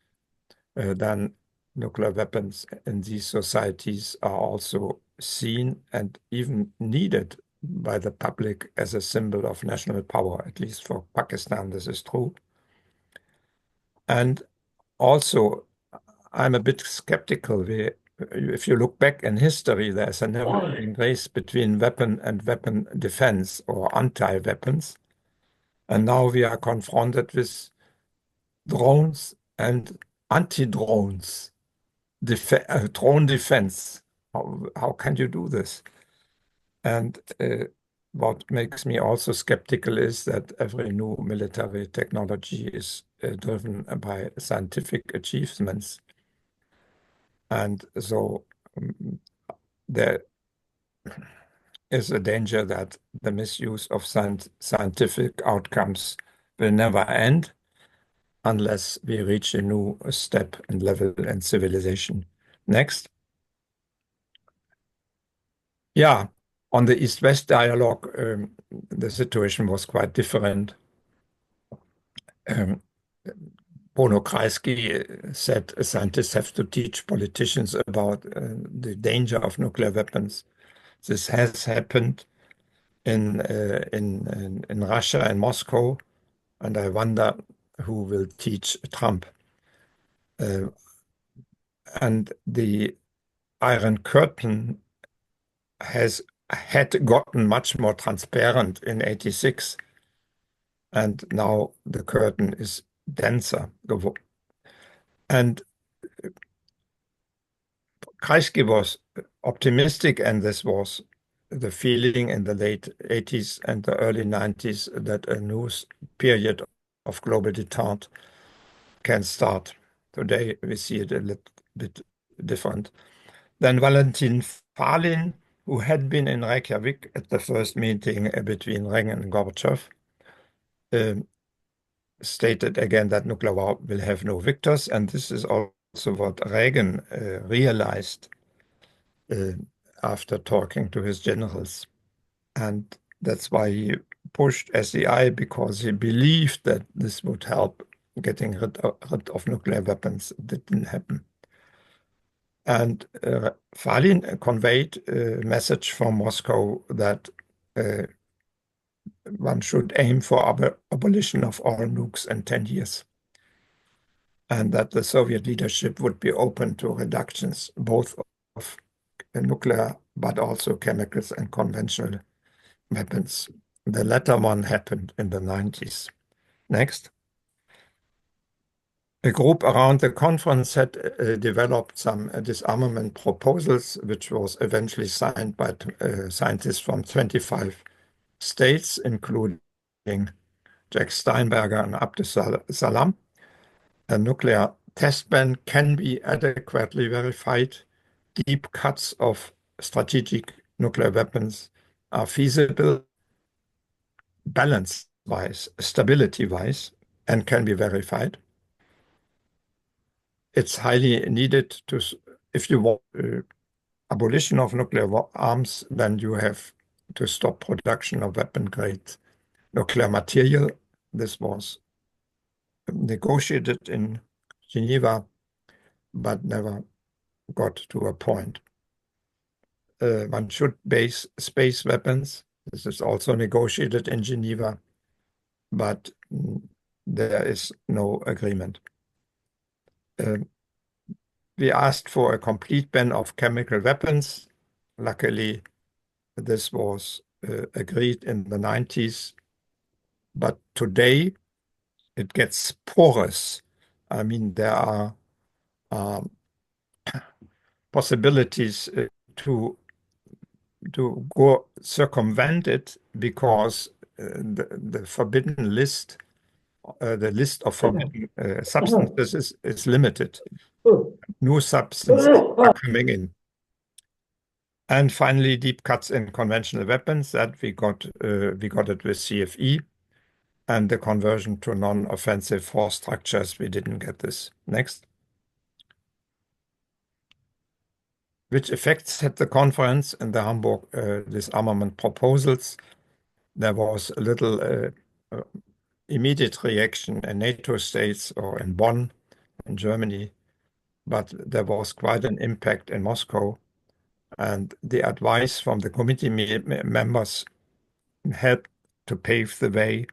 then nuclear weapons in these societies are also seen and even needed by the public as a symbol of national power. At least for Pakistan, this is true. And also, I'm a bit skeptical. If you look back in history, there's a never-ending race between weapon and weapon defense or anti-weapons. And now we are confronted with drones and anti-drones, drone defense. How can you do this? And what makes me also skeptical is that every new military technology is driven by scientific achievements. And so there is a danger that the misuse of scientific outcomes will never end unless we reach a new step and level in civilization. Next. Yeah, on the East-West dialogue, the situation was quite different. Bruno Kreisky said scientists have to teach politicians about the danger of nuclear weapons. This has happened in Russia and Moscow, and I wonder who will teach Trump. And the Iron Curtain had gotten much more transparent in '86 and now the curtain is denser. And Kreisky was optimistic, and this was the feeling in the late 80s and the early 90s that a new period of global detente can start. Today we see it a little bit different. Then Valentin Falin, who had been in Reykjavik at the first meeting between Reagan and Gorbachev, stated again that nuclear war will have no victors, and this is also what Reagan realized after talking to his generals. And that's why he pushed SEI, because he believed that this would help getting rid of nuclear weapons. It didn't happen. And Falin conveyed a message from Moscow that one should aim for abolition of all nukes in 10 years, and that the Soviet leadership would be open to reductions, both of nuclear but also chemicals and conventional weapons. The latter one happened in the 90s. Next. A group around the conference had developed some disarmament proposals, which was eventually signed by scientists from 25 states, including Jack Steinberger and Abdus Salam. A nuclear test ban can be adequately verified. Deep cuts of strategic nuclear weapons are feasible, balance-wise, stability-wise, and can be verified. It's highly needed to, if you want abolition of nuclear arms, then you have to stop production of weapon-grade nuclear material. This was negotiated in Geneva, but never got to a point. One should base space weapons. This is also negotiated in Geneva, but there is no agreement. We asked for a complete ban of chemical weapons. Luckily, this was agreed in the 90s, but today it gets porous. I mean, there are possibilities to go circumvent it, because the forbidden list, the list of forbidden substances is limited. New substances are coming in. And finally, deep cuts in conventional weapons, that we got it with CFE, and the conversion to non-offensive force structures, we didn't get this. Next. Which effects had the conference and the Hamburg disarmament proposals? There was a little immediate reaction in NATO states or in Bonn, in Germany, but there was quite an impact in Moscow. And the advice from the committee members helped to pave the way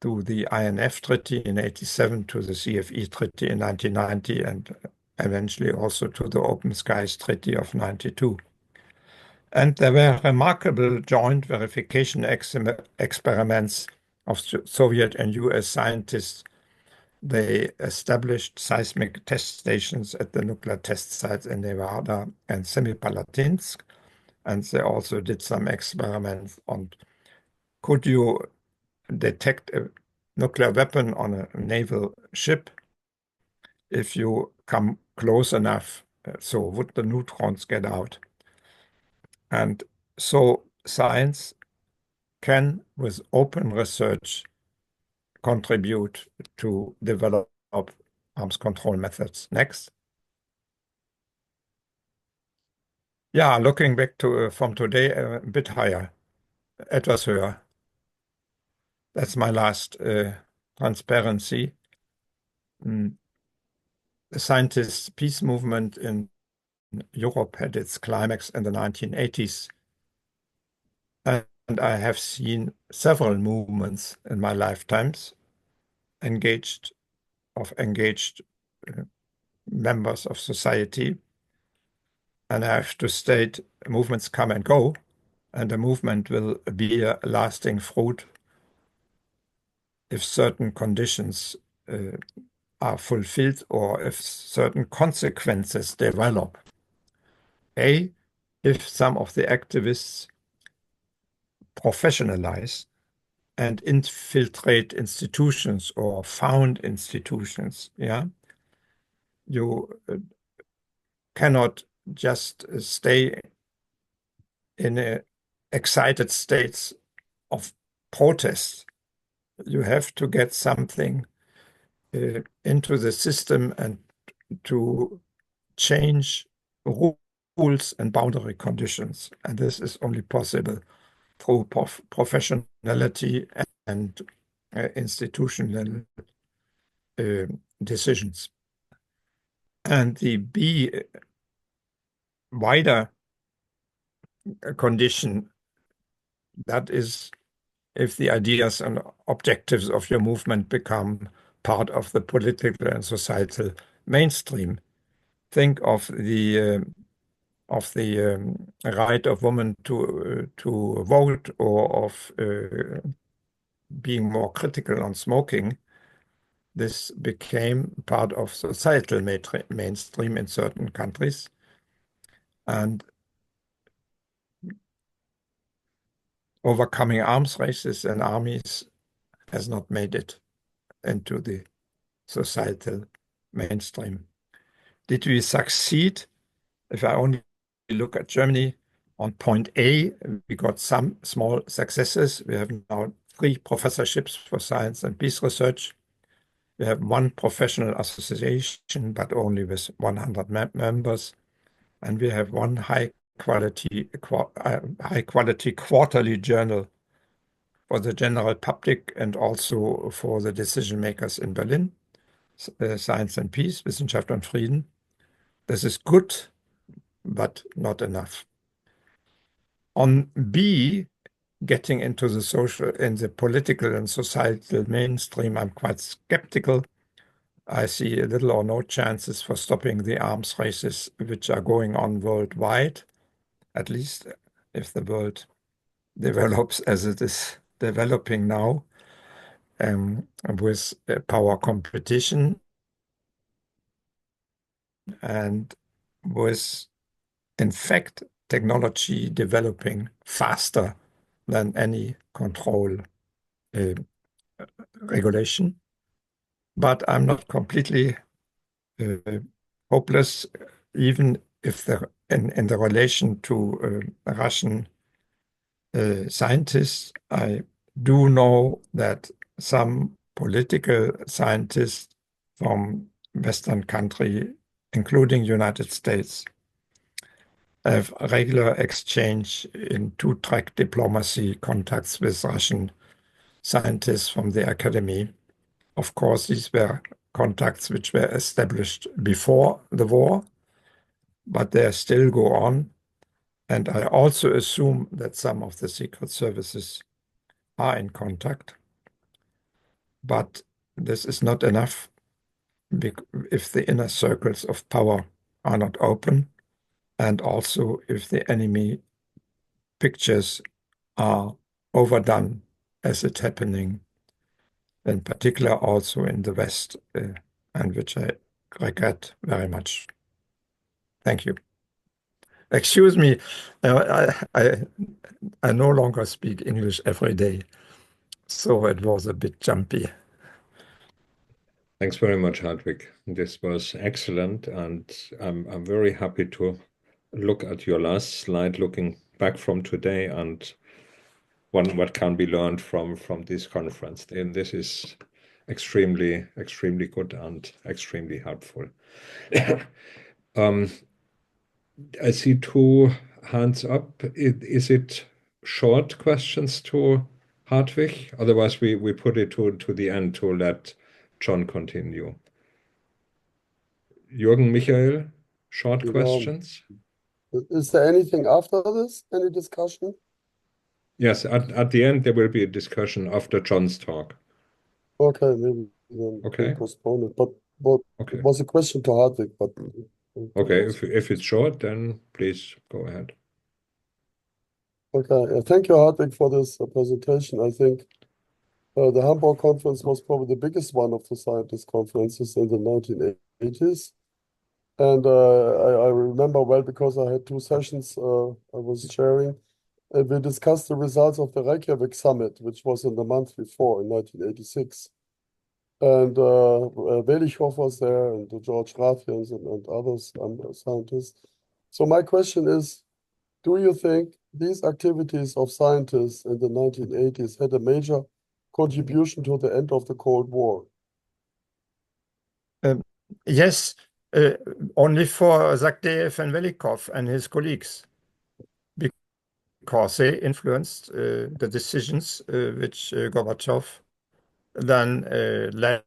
to the INF Treaty in 87, to the CFE Treaty in 1990, and eventually also to the Open Skies Treaty of 92. And there were remarkable joint verification experiments of Soviet and US scientists. They established seismic test stations at the nuclear test sites in Nevada and Semipalatinsk, and they also did some experiments on could you detect a nuclear weapon on a naval ship if you come close enough, so would the neutrons get out? And so science can, with open research, contribute to develop arms control methods. Next. Yeah, looking back to from today, a bit higher, etwas höher. That's my last transparency. The scientists' peace movement in Europe had its climax in the 1980s. And I have seen several movements in my lifetimes, engaged members of society. And I have to state, movements come and go, and a movement will be a lasting fruit if certain conditions are fulfilled or if certain consequences develop. A, if some of the activists professionalize and infiltrate institutions or found institutions, yeah, you cannot just stay in excited states of protest. You have to get something into the system and to change rules and boundary conditions. And this is only possible through professionality and institutional decisions. And the B, wider condition, that is if the ideas and objectives of your movement become part of the political and societal mainstream. Think of the right of women to vote, or of being more critical on smoking. This became part of societal mainstream in certain countries, and overcoming arms races and armies has not made it into the societal mainstream. Did we succeed? If I only look at Germany, on point A, we got some small successes. We have now 3 professorships for science and peace research. We have 1 professional association, but only with 100 members. And we have 1 high quality quarterly journal for the general public and also for the decision makers in Berlin, Science and Peace, Wissenschaft und Frieden. This is good, but not enough. On B, getting into the political and societal mainstream, I'm quite skeptical. I see little or no chances for stopping the arms races which are going on worldwide, at least if the world develops as it is developing now, with power competition and with, in fact, technology developing faster than any control regulation. But I'm not completely hopeless, even if in the relation to Russian scientists. I do know that some political scientists from Western country, including United States, have regular exchange in two-track diplomacy contacts with Russian scientists from the academy. Of course, these were contacts which were established before the war, but they still go on. And I also assume that some of the secret services are in contact. But this is not enough if the inner circles of power are not open, and also if the enemy pictures are overdone as it's happening, in particular also in the West, and which I regret very much. Thank you. Excuse me, I no longer speak English every day, so it was a bit jumpy. Thanks very much, Hartwig. This was excellent, and I'm very happy to look at your last slide, looking back from today, and what can be learned from this conference. And this is extremely good and extremely helpful. I see 2 hands up. Is it short questions to Hartwig? Otherwise, we put it to the end to let John continue. Jürgen, Michael, short questions? Is there anything after this? Any discussion? Yes, at the end there will be a discussion after John's talk. Okay, maybe then Okay. postpone it. But Okay. it was a question to Hartwig, but Okay, if it's short, then please go ahead. okay. Thank you, Hartwig, for this presentation. I think The Hamburg conference was probably the biggest one of the scientist conferences in the 1980s. And I remember well because I had two sessions I was chairing, and we discussed the results of the Reykjavik summit, which was in the month before in 1986. And Wellichoff was there, and George Rathians and others, scientists. So my question is, do you think these activities of scientists in the 1980s had a major contribution to the end of the Cold War? Yes, only for Zakdeev and Velikov and his colleagues, because they influenced the decisions which Gorbachev then led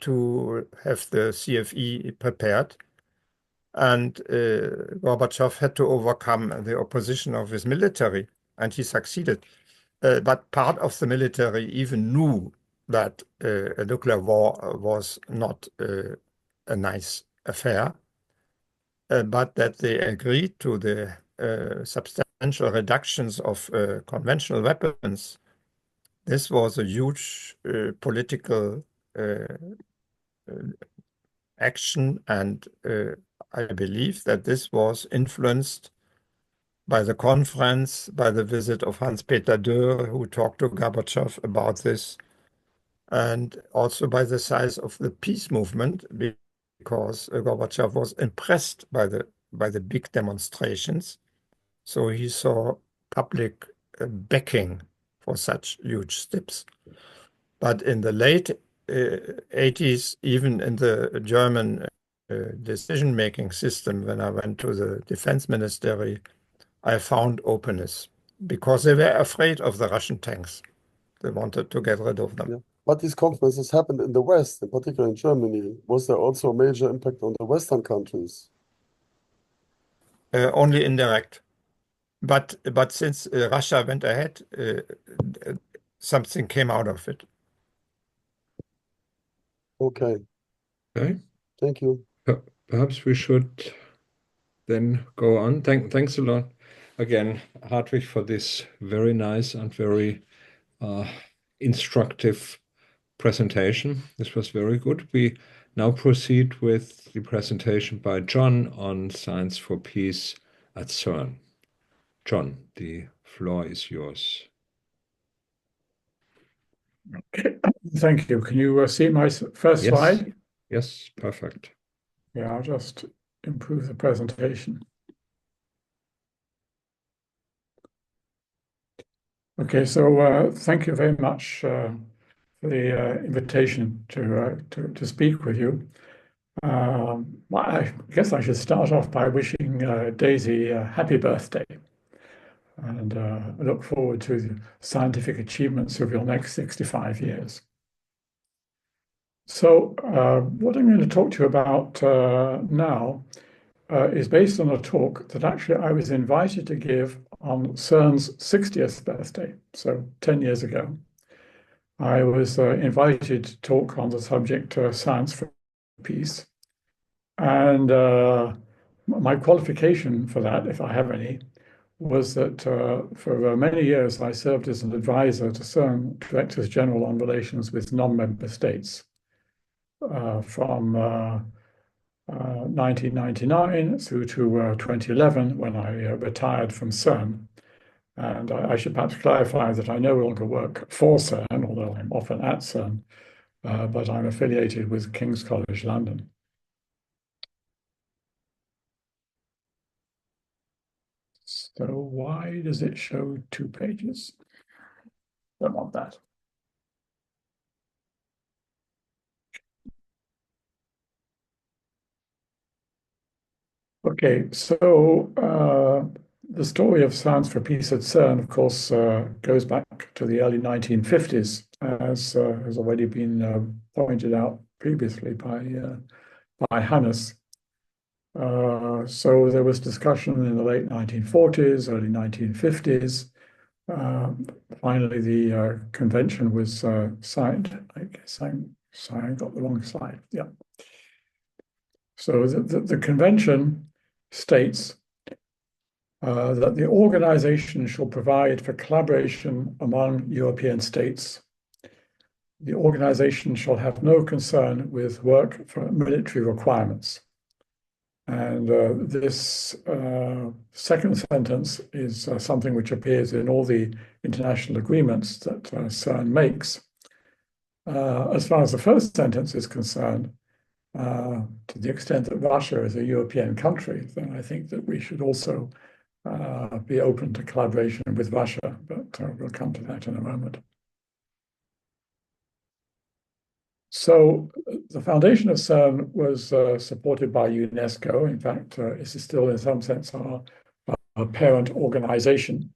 to have the CFE prepared. And Gorbachev had to overcome the opposition of his military, and he succeeded. But part of the military even knew that a nuclear war was not a nice affair, but that they agreed to the substantial reductions of conventional weapons. This was a huge political action, and I believe that this was influenced by the conference, by the visit of Hans-Peter Dürr, who talked to Gorbachev about this, and also by the size of the peace movement, because Gorbachev was impressed by the big demonstrations. So he saw public backing for such huge steps. But in the late 80s, even in the German decision-making system, when I went to the defense ministry, I found openness because they were afraid of the Russian tanks. They wanted to get rid of them. Yeah. But these conferences happened in the West, in particular in Germany. Was there also a major impact on the Western countries? Only indirect. But since Russia went ahead, something came out of it. Okay, Okay. thank you. Perhaps we should then go on. Thanks a lot again, Hartwig, for this very nice and very instructive presentation. This was very good. We now proceed with the presentation by John on Science for Peace at CERN. John, the floor is yours. Okay. Thank you. Can you see my first Yes. slide? Yes, perfect. Yeah, I'll just improve the presentation. Okay, so thank you very much for the invitation to speak with you. I guess I should start off by wishing Daisy a happy birthday, and I look forward to the scientific achievements of your next 65 years. So what I'm going to talk to you about now is based on a talk that actually I was invited to give on CERN's 60th birthday, so 10 years ago. I was invited to talk on the subject Science for Peace. And my qualification for that, if I have any, was that for many years I served as an advisor to CERN Directors General on relations with non-member states from 1999 through to 2011 when I retired from CERN. And I should perhaps clarify that I no longer work for CERN, although I'm often at CERN, but I'm affiliated with King's College London. So why does it show 2 pages? Don't want that. Okay, so the story of Science for Peace at CERN, of course, goes back to the early 1950s, as has already been pointed out previously by Hannes. So there was discussion in the late 1940s, early 1950s. Finally, the convention was signed. I guess I got the wrong slide. Yeah. So the convention states that the organization shall provide for collaboration among European states the organization shall have no concern with work for military requirements. And this second sentence is something which appears in all the international agreements that CERN makes. As far as the first sentence is concerned, to the extent that Russia is a European country, then I think that we should also be open to collaboration with Russia, but we'll come to that in a moment. So the foundation of CERN was supported by UNESCO. In fact, this is still in some sense our parent organization.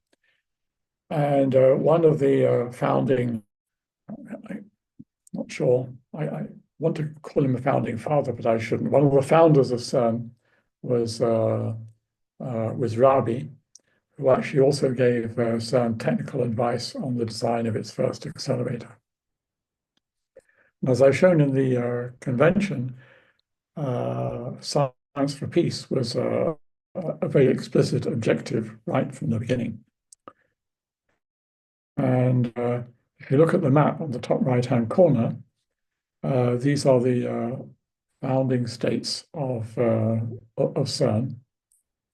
And one of the founding, I'm not sure, I want to call him a founding father, but I shouldn't. One of the founders of CERN was Rabi, who actually also gave CERN technical advice on the design of its first accelerator. As I've shown in the convention, Science4Peace was a very explicit objective right from the beginning. And if you look at the map on the top right-hand corner, these are the founding states of CERN.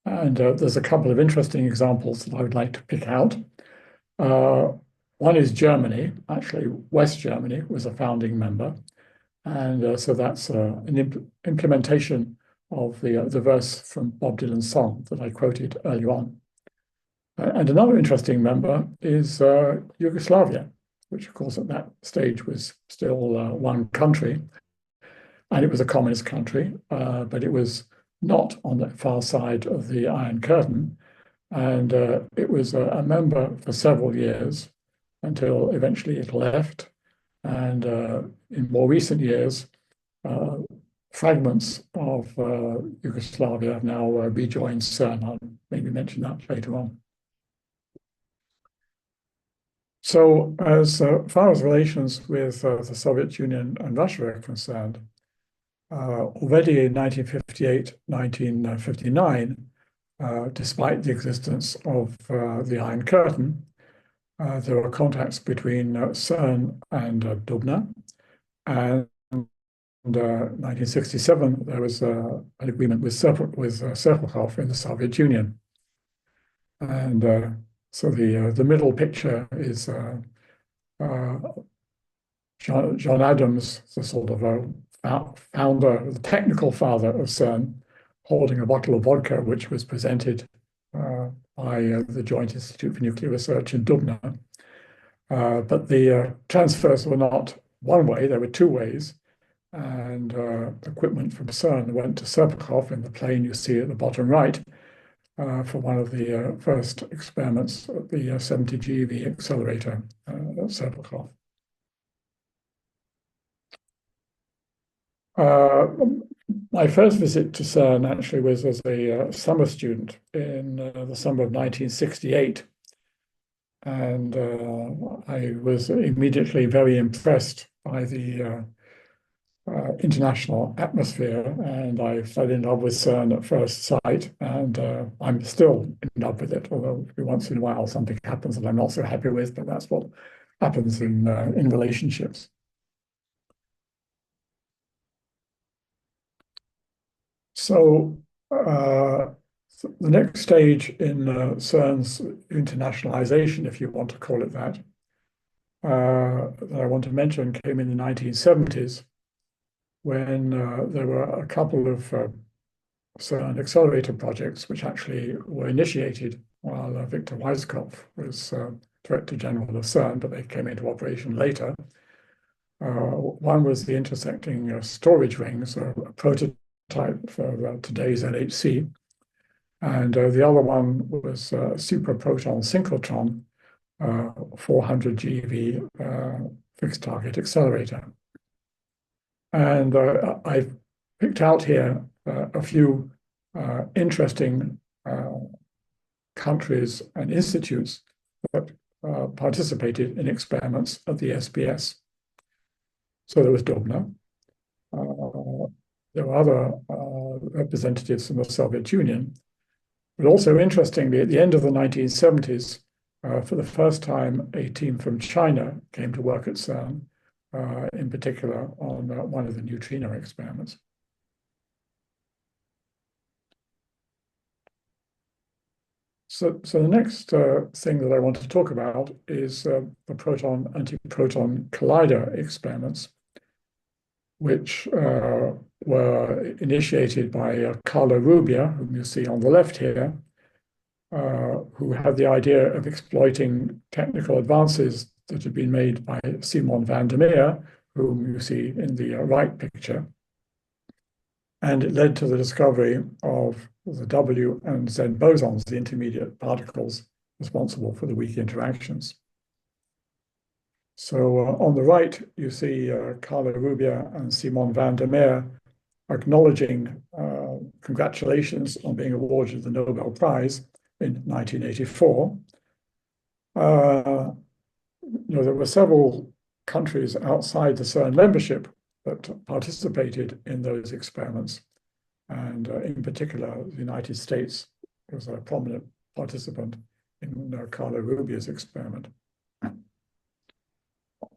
And there's a couple of interesting examples that I would like to pick out. One is Germany. Actually, West Germany was a founding member. And so that's an implementation of the verse from Bob Dylan's song that I quoted earlier on. And another interesting member is Yugoslavia, which of course at that stage was still one country. And it was a communist country, but it was not on the far side of the Iron Curtain. And it was a member for several years until eventually it left. And in more recent years, fragments of Yugoslavia have now rejoined CERN. I'll maybe mention that later on. So as far as relations with the Soviet Union and Russia are concerned, already in 1958, 1959, despite the existence of the Iron Curtain, there were contacts between CERN and Dubna. And in 1967, there was an agreement with Serpukhov in the Soviet Union. And so the middle picture is John Adams, the sort of founder, the technical father of CERN, holding a bottle of vodka, which was presented by the Joint Institute for Nuclear Research in Dubna. But the transfers were not one way, there were two ways. And equipment from CERN went to Serpukhov in the plane you see at the bottom right for one of the first experiments at the 70 GeV accelerator at Serpukhov. My first visit to CERN actually was as a summer student in the summer of 1968. And I was immediately very impressed by the international atmosphere, and I fell in love with CERN at first sight, and I'm still in love with it, although every once in a while something happens that I'm not so happy with, but that's what happens in relationships. So the next stage in CERN's internationalization, if you want to call it that I want to mention came in the 1970s, when there were a couple of CERN accelerator projects which actually were initiated while Victor Weisskopf was Director General of CERN, but they came into operation later. One was the intersecting storage rings, a prototype for today's LHC. And the other one was super proton synchrotron, 400 GeV fixed target accelerator. And I've picked out here a few interesting countries and institutes that participated in experiments at the SBS. So there was Dubna. There were other representatives from the Soviet Union. But also interestingly, at the end of the 1970s, for the first time, a team from China came to work at CERN, in particular on one of the neutrino experiments. So the next thing that I want to talk about is the proton-antiproton collider experiments, which were initiated by Carlo Rubbia, whom you see on the left here, who had the idea of exploiting technical advances that had been made by Simon van der Meer, whom you see in the right picture. And it led to the discovery of the W and Z bosons, the intermediate particles responsible for the weak interactions. So on the right, you see Carlo Rubbia and Simon van der Meer acknowledging congratulations on being awarded the Nobel Prize in 1984. There were several countries outside the CERN membership that participated in those experiments. And in particular, the United States was a prominent participant in Carlo Rubbia's experiment.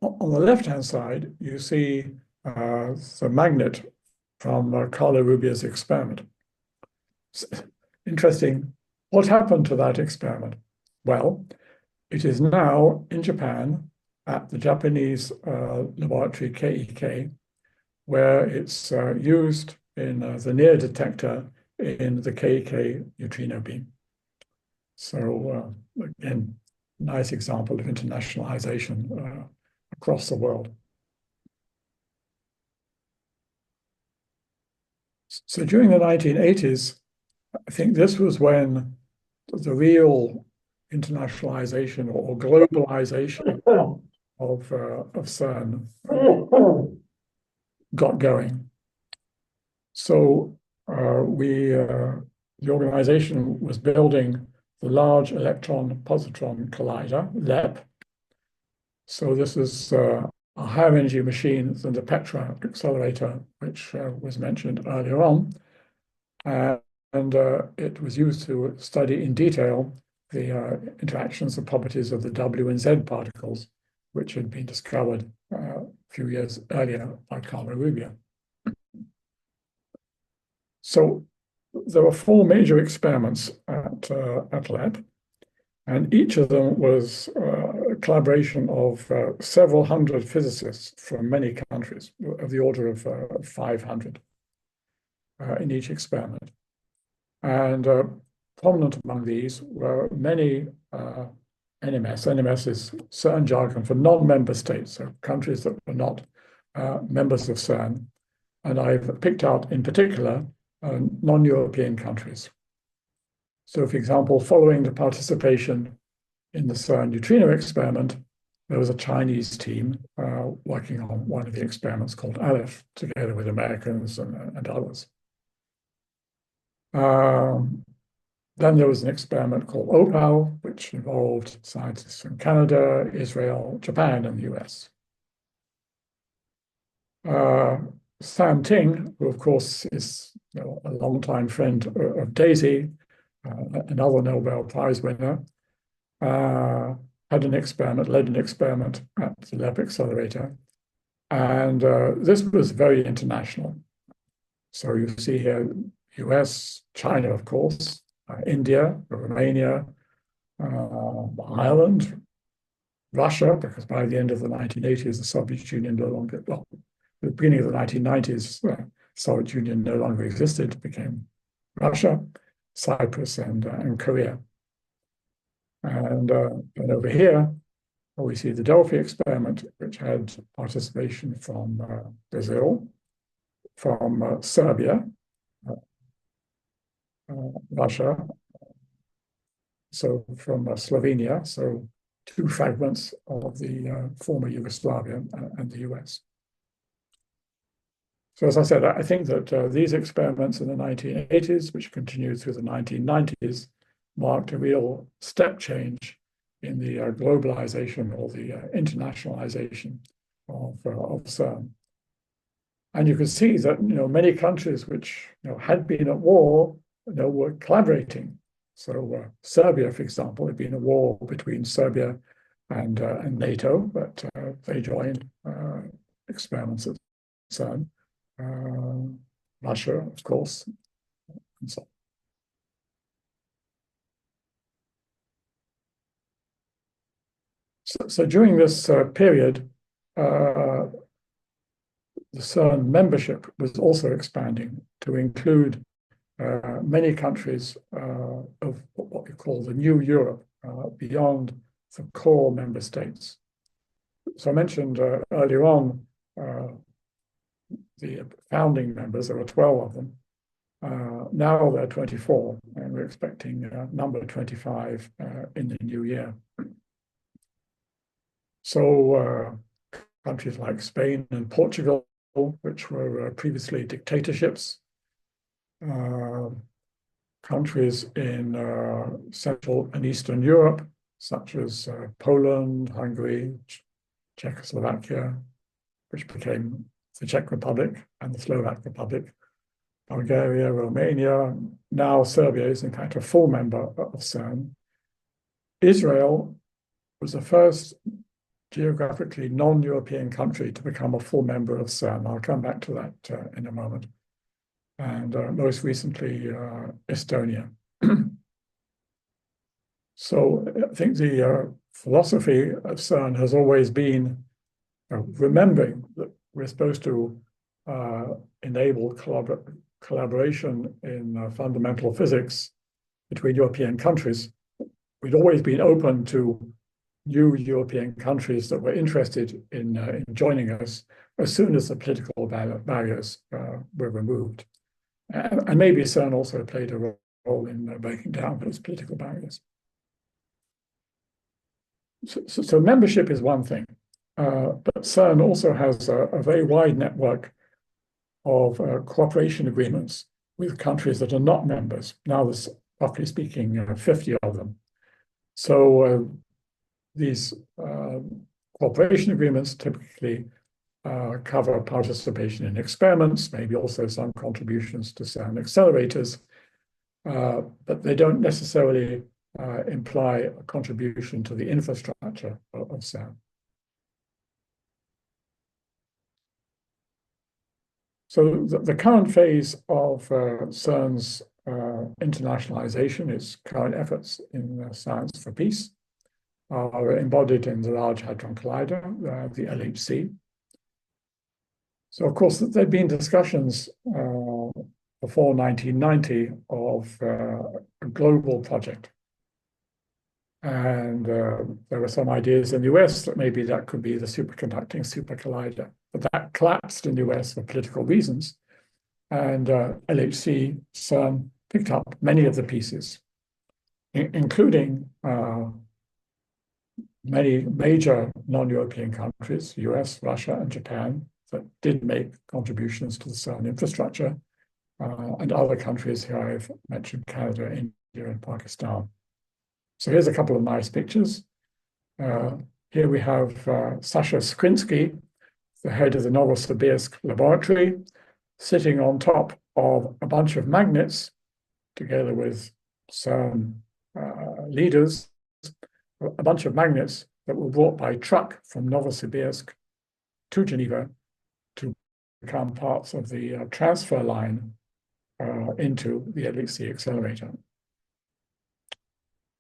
On the left-hand side, you see the magnet from Carlo Rubbia's experiment. It's interesting, what happened to that experiment? Well, it is now in Japan at the Japanese laboratory KEK, where it's used in the near detector in the KEK neutrino beam. So again, nice example of internationalization across the world. So during the 1980s, I think this was when the real internationalization or globalization of CERN got going. So the organization was building the Large Electron Positron Collider, LEP. So this is a higher energy machine than the Petra accelerator, which was mentioned earlier on. And it was used to study in detail the interactions and properties of the W and Z particles, which had been discovered a few years earlier by Carlo Rubbia. So there were 4 major experiments at LEP, and each of them was a collaboration of several hundred physicists from many countries, of the order of 500 in each experiment. And prominent among these were many NMS. NMS is CERN jargon for non-member states, so countries that were not members of CERN. And I've picked out in particular non-European countries. So, for example, following the participation in the CERN neutrino experiment, there was a Chinese team working on one of the experiments called Ellis, together with Americans and others. Then there was an experiment called OPAL, which involved scientists from Canada, Israel, Japan, and the US. Sam Ting, who of course is a longtime friend of DESY, another Nobel Prize winner, led an experiment at the LEP accelerator. And this was very international. So you see here, US, China, of course, India, Romania, Ireland, Russia, because by the end of the 1980s, the Soviet Union no longer, well, at the beginning of the 1990s, the Soviet Union no longer existed, became Russia, Cyprus, and Korea. And over here, we see the Delphi experiment, which had participation from Brazil, from Serbia, Russia, so from Slovenia, so 2 fragments of the former Yugoslavia and the US. So as I said, I think that these experiments in the 1980s, which continued through the 1990s, marked a real step change in the globalization or the internationalization of CERN. And you can see that many countries which had been at war were collaborating. So Serbia, for example, had been a war between Serbia and NATO, but they joined experiments at CERN, Russia, of course, and so on. So during this period, the CERN membership was also expanding to include many countries of what we call the New Europe, beyond the core member states. So I mentioned earlier on the founding members, there were 12 of them. Now there are 24, and we're expecting number 25 in the new year. So countries like Spain and Portugal, which were previously dictatorships, countries in Central and Eastern Europe, such as Poland, Hungary, Czechoslovakia, which became the Czech Republic and the Slovak Republic, Bulgaria, Romania. Now Serbia is in fact a full member of CERN. Israel was the first geographically non-European country to become a full member of CERN. I'll come back to that in a moment. And most recently, Estonia. So I think the philosophy of CERN has always been remembering that we're supposed to enable collaboration in fundamental physics between European countries. We'd always been open to new European countries that were interested in joining us as soon as the political barriers were removed. And maybe CERN also played a role in breaking down those political barriers. So membership is one thing, but CERN also has a very wide network of cooperation agreements with countries that are not members. Now there's, roughly speaking, 50 of them. So these cooperation agreements typically cover participation in experiments, maybe also some contributions to CERN accelerators, but they don't necessarily imply a contribution to the infrastructure of CERN. So the current phase of CERN's internationalization, its current efforts in Science for Peace, are embodied in the Large Hadron Collider, the LHC. So, of course, there have been discussions before 1990 of a global project. And there were some ideas in the US that maybe that could be the superconducting super collider. But that collapsed in the US for political reasons. And LHC, CERN, picked up many of the pieces, including many major non-European countries, US, Russia, and Japan, that did make contributions to the CERN infrastructure, and other countries here I've mentioned, Canada, India, and Pakistan. So here's a couple of nice pictures. Here we have Sasha Skrinsky, the head of the Novosibirsk laboratory, sitting on top of a bunch of magnets, together with CERN leaders, a bunch of magnets that were brought by truck from Novosibirsk to Geneva to become parts of the transfer line into the LHC accelerator.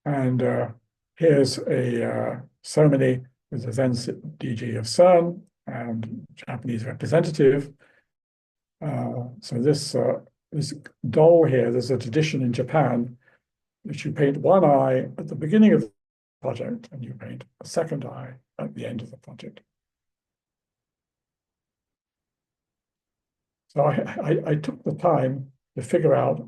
And here's a ceremony with the then DG of CERN and Japanese representative. So this doll here, there's a tradition in Japan that you paint one eye at the beginning of the project and you paint a second eye at the end of the project. So I took the time to figure out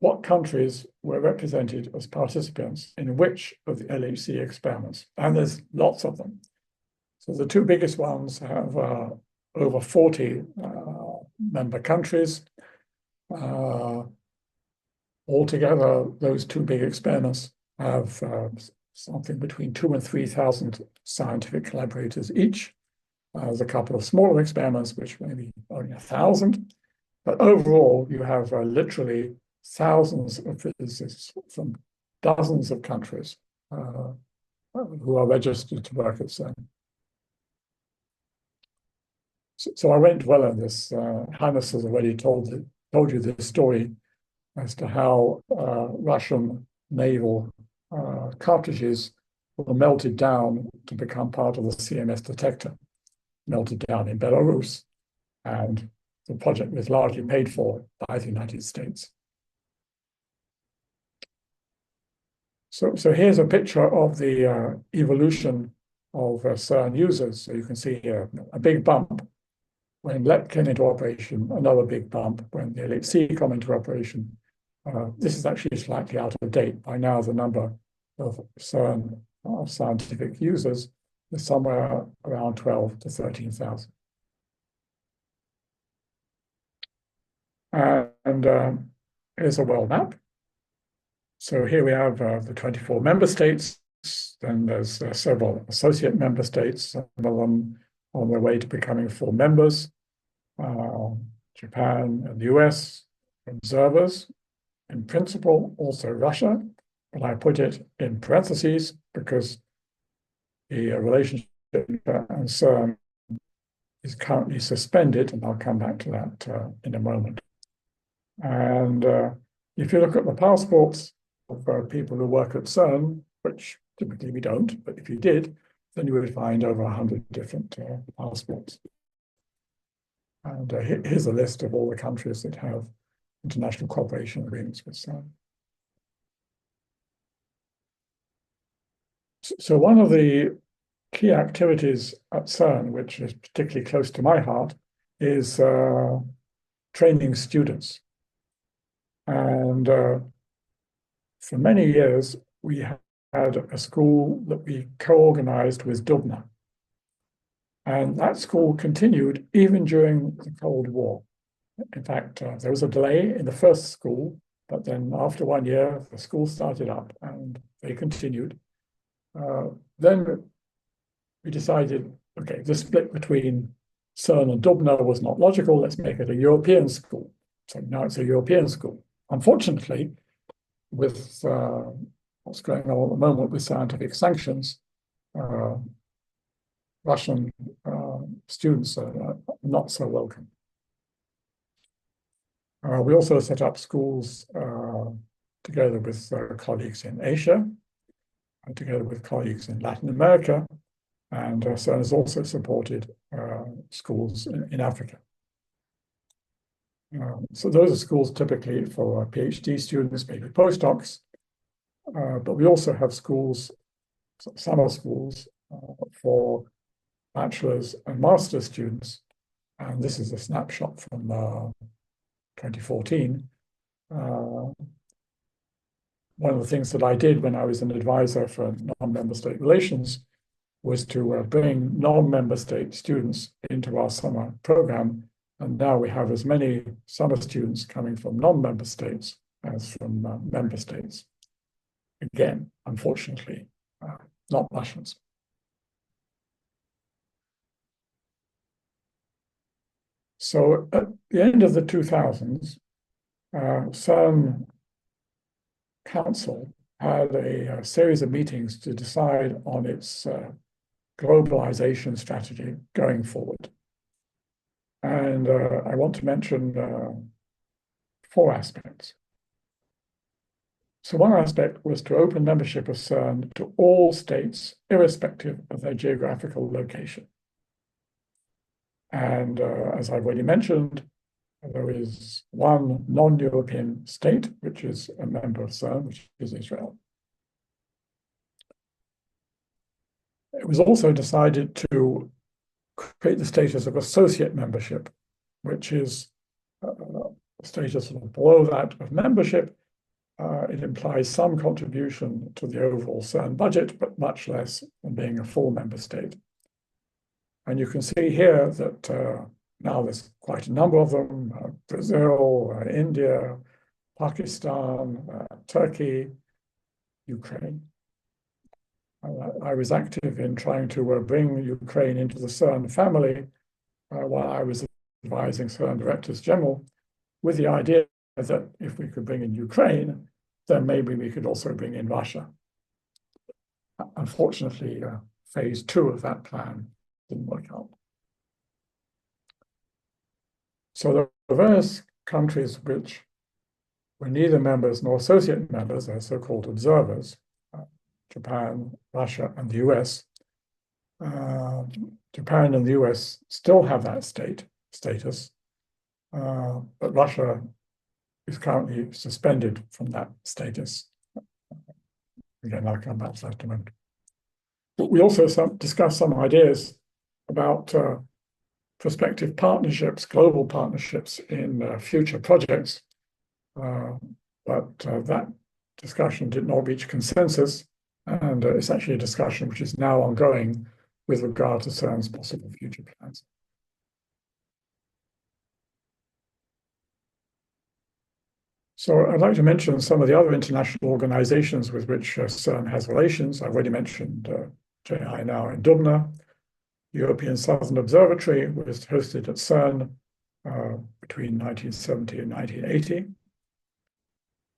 what countries were represented as participants in which of the LHC experiments, and there's lots of them. So the two biggest ones have over 40 member countries. Altogether, those two big experiments have something between 2,000 and 3,000 scientific collaborators each. There's a couple of smaller experiments, which maybe only 1,000. But overall, you have literally thousands of physicists from dozens of countries who are registered to work at CERN. So I won't dwell on this. Hannes has already told you this story as to how Russian naval cartridges were melted down to become part of the CMS detector, melted down in Belarus. And the project was largely paid for by the United States. So here's a picture of the evolution of CERN users. So you can see here a big bump when LEP came into operation, another big bump when the LHC came into operation. This is actually slightly out of date. By now, the number of CERN scientific users is somewhere around 12 to 13,000. And here's a world map. So here we have the 24 member states. Then there's several associate member states, some of them on their way to becoming full members. Japan and the US, observers. In principle, also Russia, but I put it in parentheses because the relationship and CERN is currently suspended, and I'll come back to that in a moment. And if you look at the passports of people who work at CERN, which typically we don't, but if you did, then you would find over 100 different passports. And here's a list of all the countries that have international cooperation agreements with CERN. So one of the key activities at CERN, which is particularly close to my heart, is training students. And for many years, we had a school that we co-organized with Dubna. And that school continued even during the Cold War. In fact, there was a delay in the first school, but then after 1 year, the school started up and they continued. Then we decided, okay, the split between CERN and Dubna was not logical. Let's make it a European school. So now it's a European school. Unfortunately, with what's going on at the moment with scientific sanctions, Russian students are not so welcome. We also set up schools together with colleagues in Asia, and together with colleagues in Latin America, and CERN has also supported schools in Africa. So those are schools typically for PhD students, maybe postdocs, but we also have schools, summer schools for bachelor's and master's students. And this is a snapshot from 2014. One of the things that I did when I was an advisor for non-member state relations was to bring non-member state students into our summer program. And now we have as many summer students coming from non-member states as from member states. Again, unfortunately, not Russians. So at the end of the 2000s, CERN Council had a series of meetings to decide on its globalization strategy going forward. And I want to mention 4 aspects. So one aspect was to open membership of CERN to all states, irrespective of their geographical location. And as I've already mentioned, there is one non-European state, which is a member of CERN, which is Israel. It was also decided to create the status of associate membership, which is a status below that of membership. It implies some contribution to the overall CERN budget, but much less than being a full member state. And you can see here that now there's quite a number of them: Brazil, India, Pakistan, Turkey, Ukraine. I was active in trying to bring Ukraine into the CERN family while I was advising CERN Directors General, with the idea that if we could bring in Ukraine, then maybe we could also bring in Russia. Unfortunately, phase 2 of that plan didn't work out. So there are various countries which were neither members nor associate members, they're so-called observers, Japan, Russia, and the US. Japan and the US still have that status, but Russia is currently suspended from that status. Again, I'll come back to that in a moment. But we also discussed some ideas about prospective partnerships, global partnerships in future projects, but that discussion did not reach consensus, and it's actually a discussion which is now ongoing with regard to CERN's possible future plans. So I'd like to mention some of the other international organizations with which CERN has relations. I've already mentioned JI now in Dubna. European Southern Observatory was hosted at CERN between 1970 and 1980.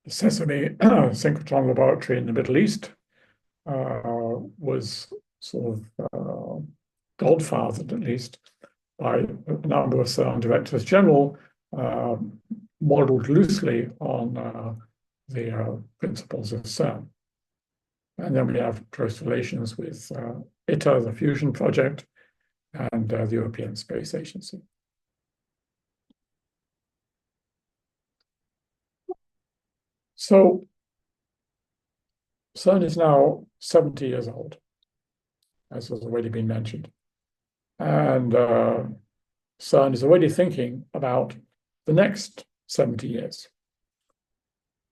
The Sesame Synchrotron Laboratory in the Middle East was sort of godfathered, at least, by a number of CERN directors general, modeled loosely on the principles of CERN. And then we have close relations with ITER, the fusion project, and the European Space Agency. So CERN is now 70 years old, as has already been mentioned. And CERN is already thinking about the next 70 years.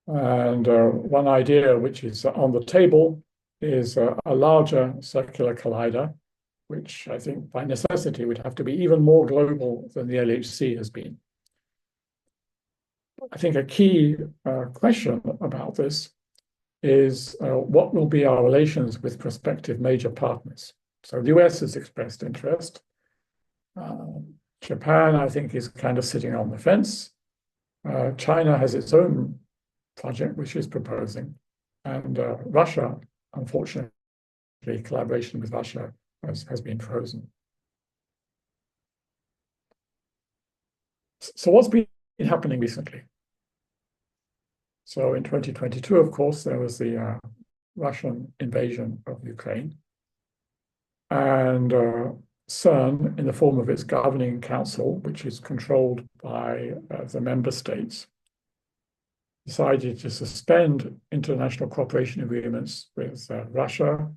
And one idea which is on the table is a larger circular collider, which I think by necessity would have to be even more global than the LHC has been. I think a key question about this is what will be our relations with prospective major partners? So the US has expressed interest. Japan, I think, is kind of sitting on the fence. China has its own project which is proposing. And Russia, unfortunately, collaboration with Russia has been frozen. So what's been happening recently? So in 2022, of course, there was the Russian invasion of Ukraine. And CERN, in the form of its governing council, which is controlled by the member states, decided to suspend international cooperation agreements with Russia,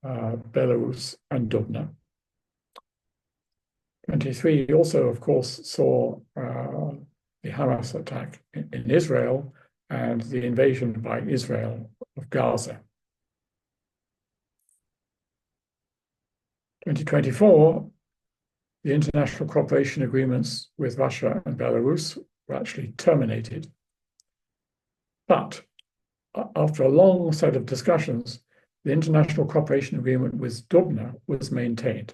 Belarus, and Dubna. 23 also, of course, saw the Hamas attack in Israel and the invasion by Israel of Gaza. 2024, the international cooperation agreements with Russia and Belarus were actually terminated. But after a long set of discussions, the international cooperation agreement with Dubna was maintained.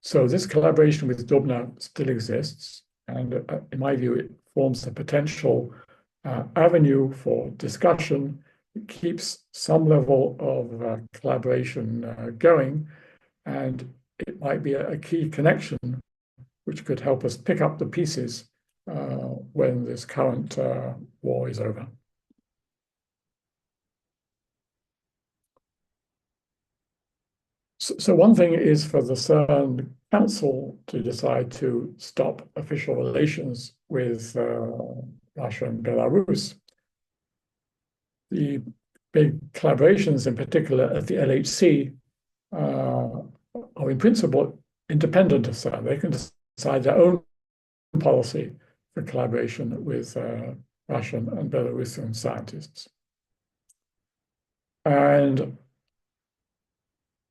So this collaboration with Dubna still exists, and in my view, it forms a potential avenue for discussion. It keeps some level of collaboration going, and it might be a key connection which could help us pick up the pieces when this current war is over. So one thing is for the CERN Council to decide to stop official relations with Russia and Belarus. The big collaborations, in particular at the LHC, are in principle independent of CERN. They can decide their own policy for collaboration with Russian and Belarusian scientists. And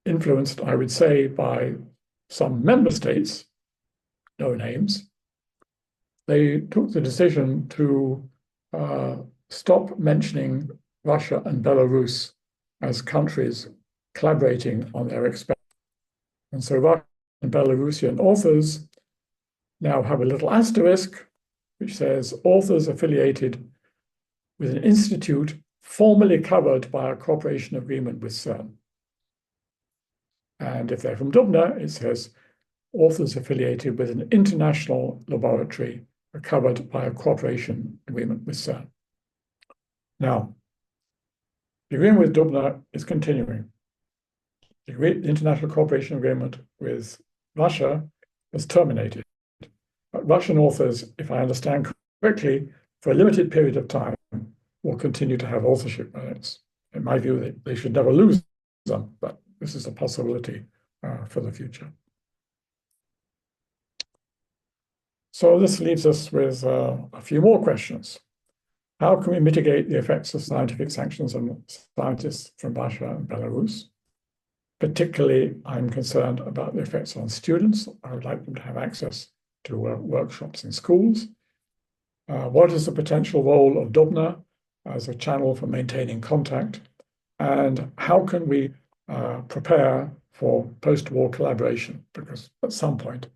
influenced, I would say, by some member states, no names, they took the decision to stop mentioning Russia and Belarus as countries collaborating on their experiments. And so Russian and Belarusian authors now have a little asterisk which says authors affiliated with an institute formally covered by a cooperation agreement with CERN. And if they're from Dubna, it says authors affiliated with an international laboratory are covered by a cooperation agreement with CERN. Now, the agreement with Dubna is continuing. The international cooperation agreement with Russia was terminated. But Russian authors, if I understand correctly, for a limited period of time, will continue to have authorship rights. In my view, they should never lose them, but this is a possibility for the future. So this leaves us with a few more questions. How can we mitigate the effects of scientific sanctions on scientists from Russia and Belarus? Particularly, I'm concerned about the effects on students. I would like them to have access to workshops in schools. What is the potential role of Dubna as a channel for maintaining contact? And how can we prepare for post-war collaboration? Because at some point,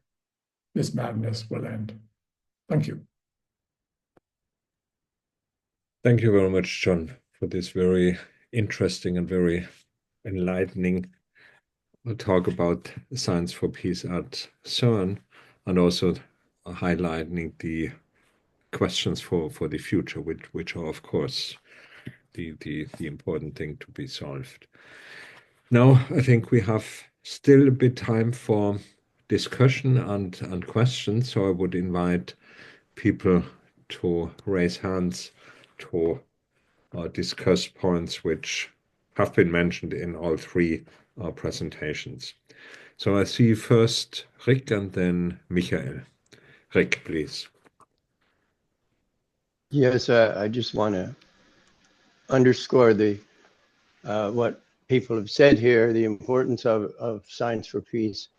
this madness will end. Thank you. Thank you very much, John, for this very interesting and very enlightening talk about Science for Peace at CERN, and also highlighting the questions for the future, which are, of course, the important thing to be solved. Now, I think we have still a bit time for discussion and questions, so I would invite people to raise hands to discuss points which have been mentioned in all three presentations. So I see first Rick and then Michael. Rick, please. Yes, I just want to underscore the what people have said here, the importance of Science for Peace.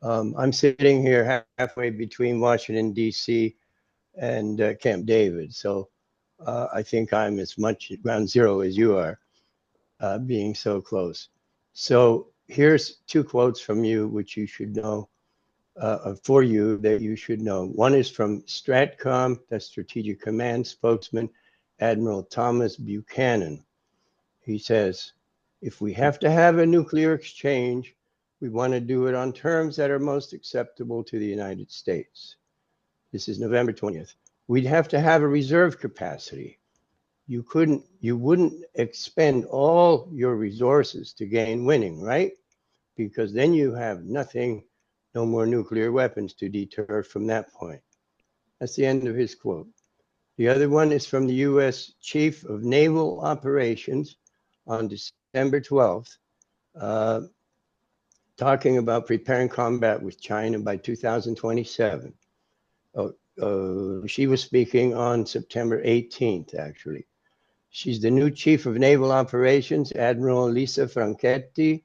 I'm sitting here halfway between Washington, D.C. and Camp David, so I think I'm as much at ground zero as you are, being so close. So here's two quotes from you, which you should know, for you that you should know. One is from STRATCOM, the Strategic Command spokesman, Admiral Thomas Buchanan. He says, if we have to have a nuclear exchange, we want to do it on terms that are most acceptable to the United States. This is November 20th. We'd have to have a reserve capacity. You wouldn't expend all your resources to gain winning, right? Because then you have nothing, no more nuclear weapons to deter from that point. That's the end of his quote. The other one is from the U.S. Chief of Naval Operations on December 12th, talking about preparing combat with China by 2027. She was speaking on September 18th, actually. She's the new Chief of Naval Operations. Admiral Lisa Franchetti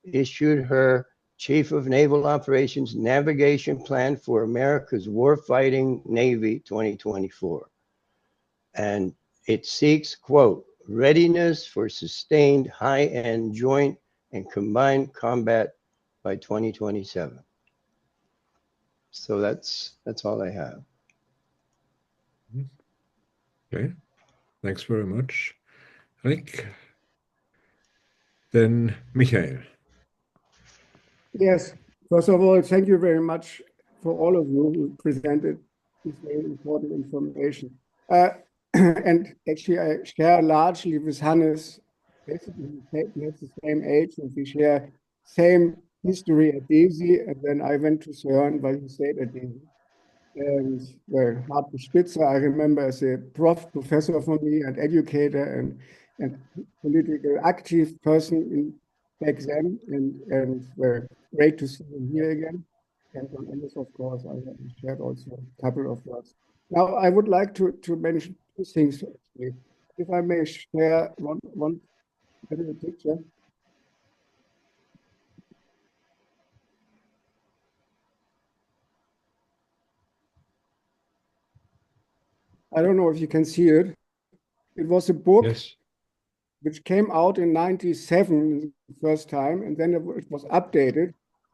issued her Chief of Naval Operations Navigation Plan for America's Warfighting Navy 2024. And it seeks, quote, readiness for sustained high-end joint and combined combat by 2027. So that's all I have. Okay, thanks very much, Rick. Then Michael. Yes, first of all, thank you very much for all of you who presented this very important information. And actually, I share largely with Hannes. Basically, we have the same age and we share same history at DESY. And then I went to CERN while he stayed at DESY. And well, Hartwig Spitzer, I remember as a professor for me and educator and political active person back then. And well, great to see him here again. And on Ellis, of course, I shared also a couple of words. Now, I would like to mention two things, actually. If I may share one little picture. I don't know if you can see it. It was a book which came out in '97 the first time, and then it was updated.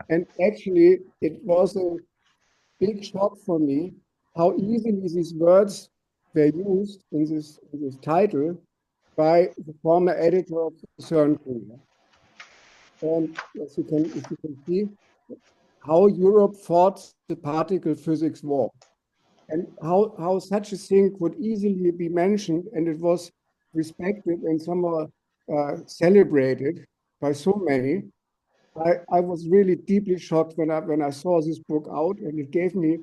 And actually, it was a big shock for me how easily these words were used in this title by the former editor of the CERN Courier. And if you can see, how Europe fought the particle physics war, and how such a thing could easily be mentioned, and it was respected and somehow celebrated by so many. I was really deeply shocked when I saw this book out, and it gave me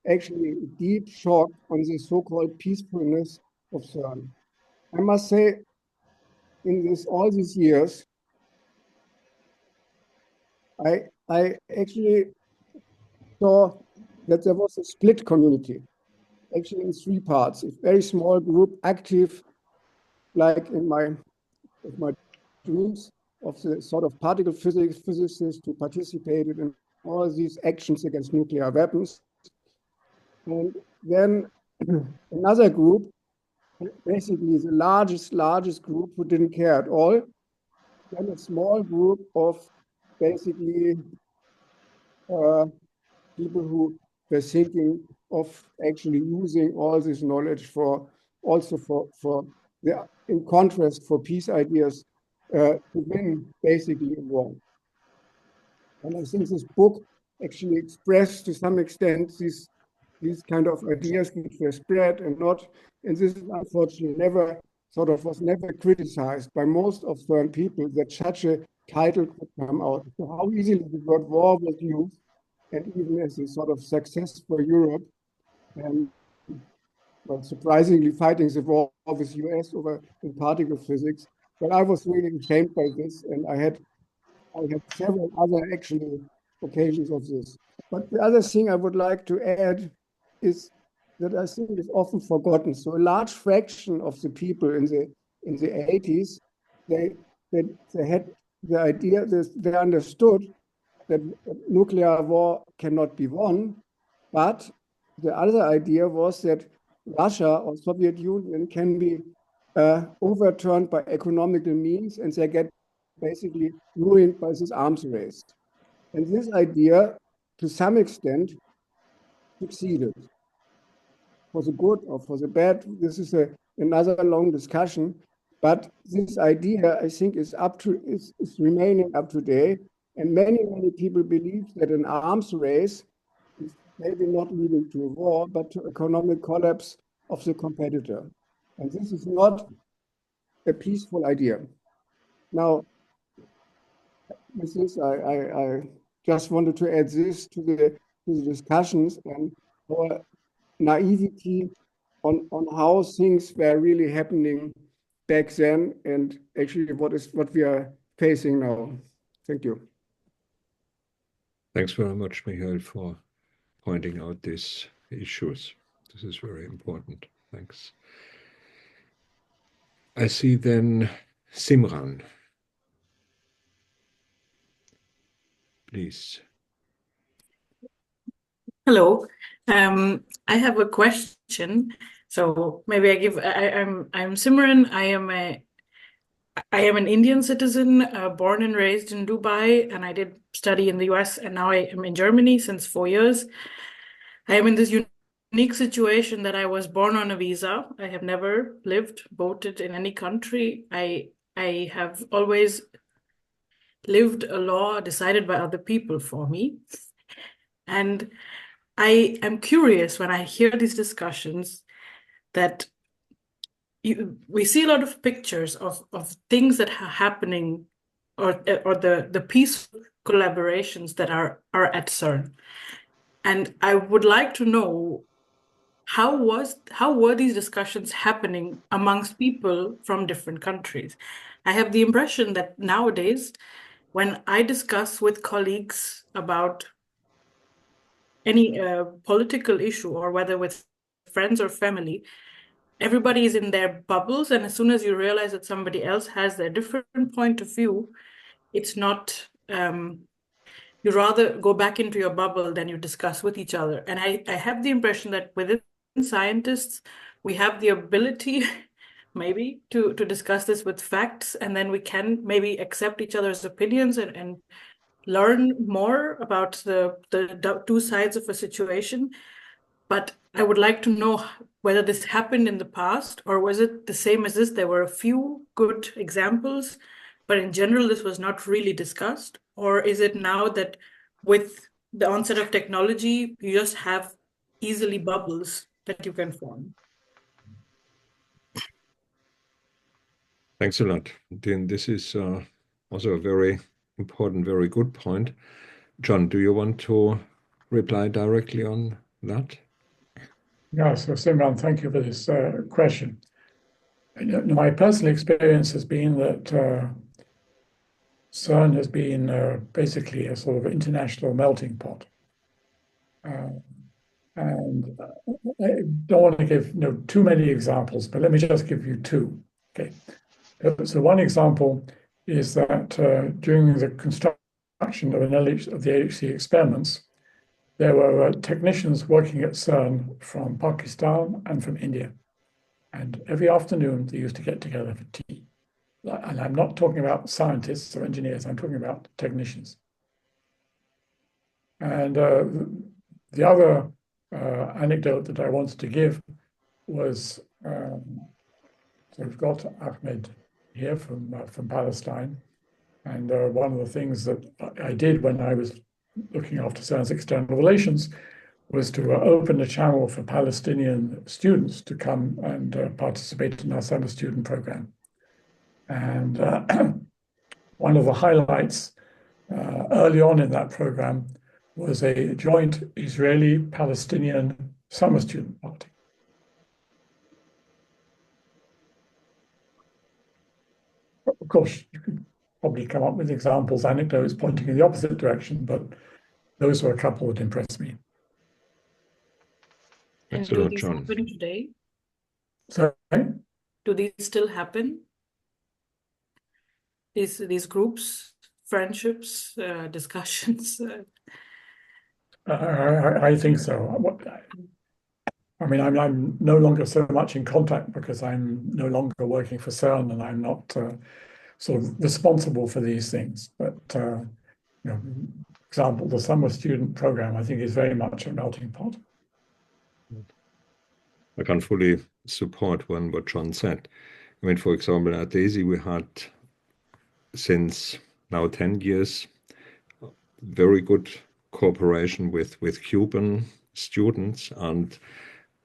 actually a deep shock on the so-called peacefulness of CERN. I must say, in all these years, I actually saw that there was a split community, actually in three parts. A very small group, active, like in my dreams, of the sort of particle physics physicists who participated in all these actions against nuclear weapons. And then another group, basically the largest group who didn't care at all. Then a small group of basically people who were thinking of actually using all this knowledge for the, in contrast, for peace ideas to win basically a war. And I think this book actually expressed to some extent these kind of ideas which were spread and not, and this is unfortunately was never criticized by most of certain people that such a title could come out. So how easily the word war was used, and even as a sort of success for Europe, and well, surprisingly fighting the war with US over in particle physics. But I was really ashamed by this, and I had several other actually occasions of this. But the other thing I would like to add is that I think is often forgotten. So a large fraction of the people in the 80s, they had the idea, they understood that nuclear war cannot be won, but the other idea was that Russia or Soviet Union can be overturned by economical means, and they get basically ruined by this arms race. And this idea, to some extent, succeeded. For the good or for the bad, this is another long discussion. But this idea, I think, is remaining up to date. And many people believe that an arms race is maybe not leading to a war, but to economic collapse of the competitor. And this is not a peaceful idea. Now, with this, I just wanted to add this to the discussions and our naivety on how things were really happening back then, and actually what we are facing now. Thank you. Thanks very much, Michael, for pointing out these issues. This is very important. Thanks. I see then Simran. Please. Hello. I have a question. So maybe I'm Simran. I am an Indian citizen, born and raised in Dubai, and I did study in the US, and now I am in Germany since 4 years. I am in this unique situation that I was born on a visa. I have never lived, voted in any country. I have always lived a law decided by other people for me. And I am curious when I hear these discussions that we see a lot of pictures of things that are happening, or the peaceful collaborations that are at CERN. And I would like to know how were these discussions happening amongst people from different countries? I have the impression that nowadays, when I discuss with colleagues about any political issue, or whether with friends or family, everybody is in their bubbles, and as soon as you realize that somebody else has their different point of view, it's not, you rather go back into your bubble than you discuss with each other. And I have the impression that within scientists, we have the ability maybe to discuss this with facts, and then we can maybe accept each other's opinions and learn more about the two sides of a situation. But I would like to know whether this happened in the past, or was it the same as this? There were a few good examples, but in general, this was not really discussed. Or is it now that with the onset of technology, you just have easily bubbles that you can form. Thanks a lot. Then this is also a very important, very good point. John, do you want to reply directly on that? Yeah, so Simran, thank you for this question. My personal experience has been that CERN has been basically a sort of international melting pot. And I don't want to give too many examples, but let me just give you two. Okay. So one example is that during the construction of the LHC experiments, there were technicians working at CERN from Pakistan and from India. And every afternoon they used to get together for tea. And I'm not talking about scientists or engineers, I'm talking about technicians. And the other anecdote that I wanted to give was, so we've got Ahmed here from Palestine. And one of the things that I did when I was looking after CERN's external relations was to open a channel for Palestinian students to come and participate in our summer student program. And one of the highlights early on in that program was a joint Israeli-Palestinian summer student party. Of course, you could probably come up with examples, anecdotes pointing in the opposite direction, but those were a couple that impressed me. And do these happen today? Sorry? Do these still happen? These groups, friendships, discussions? I think so. I mean, I'm no longer so much in contact because I'm no longer working for CERN and I'm not sort of responsible for these things. But, example, the summer student program, I think, is very much a melting pot. I can fully support what John said. I mean, for example, at DESY, we had since now 10 years very good cooperation with Cuban students, and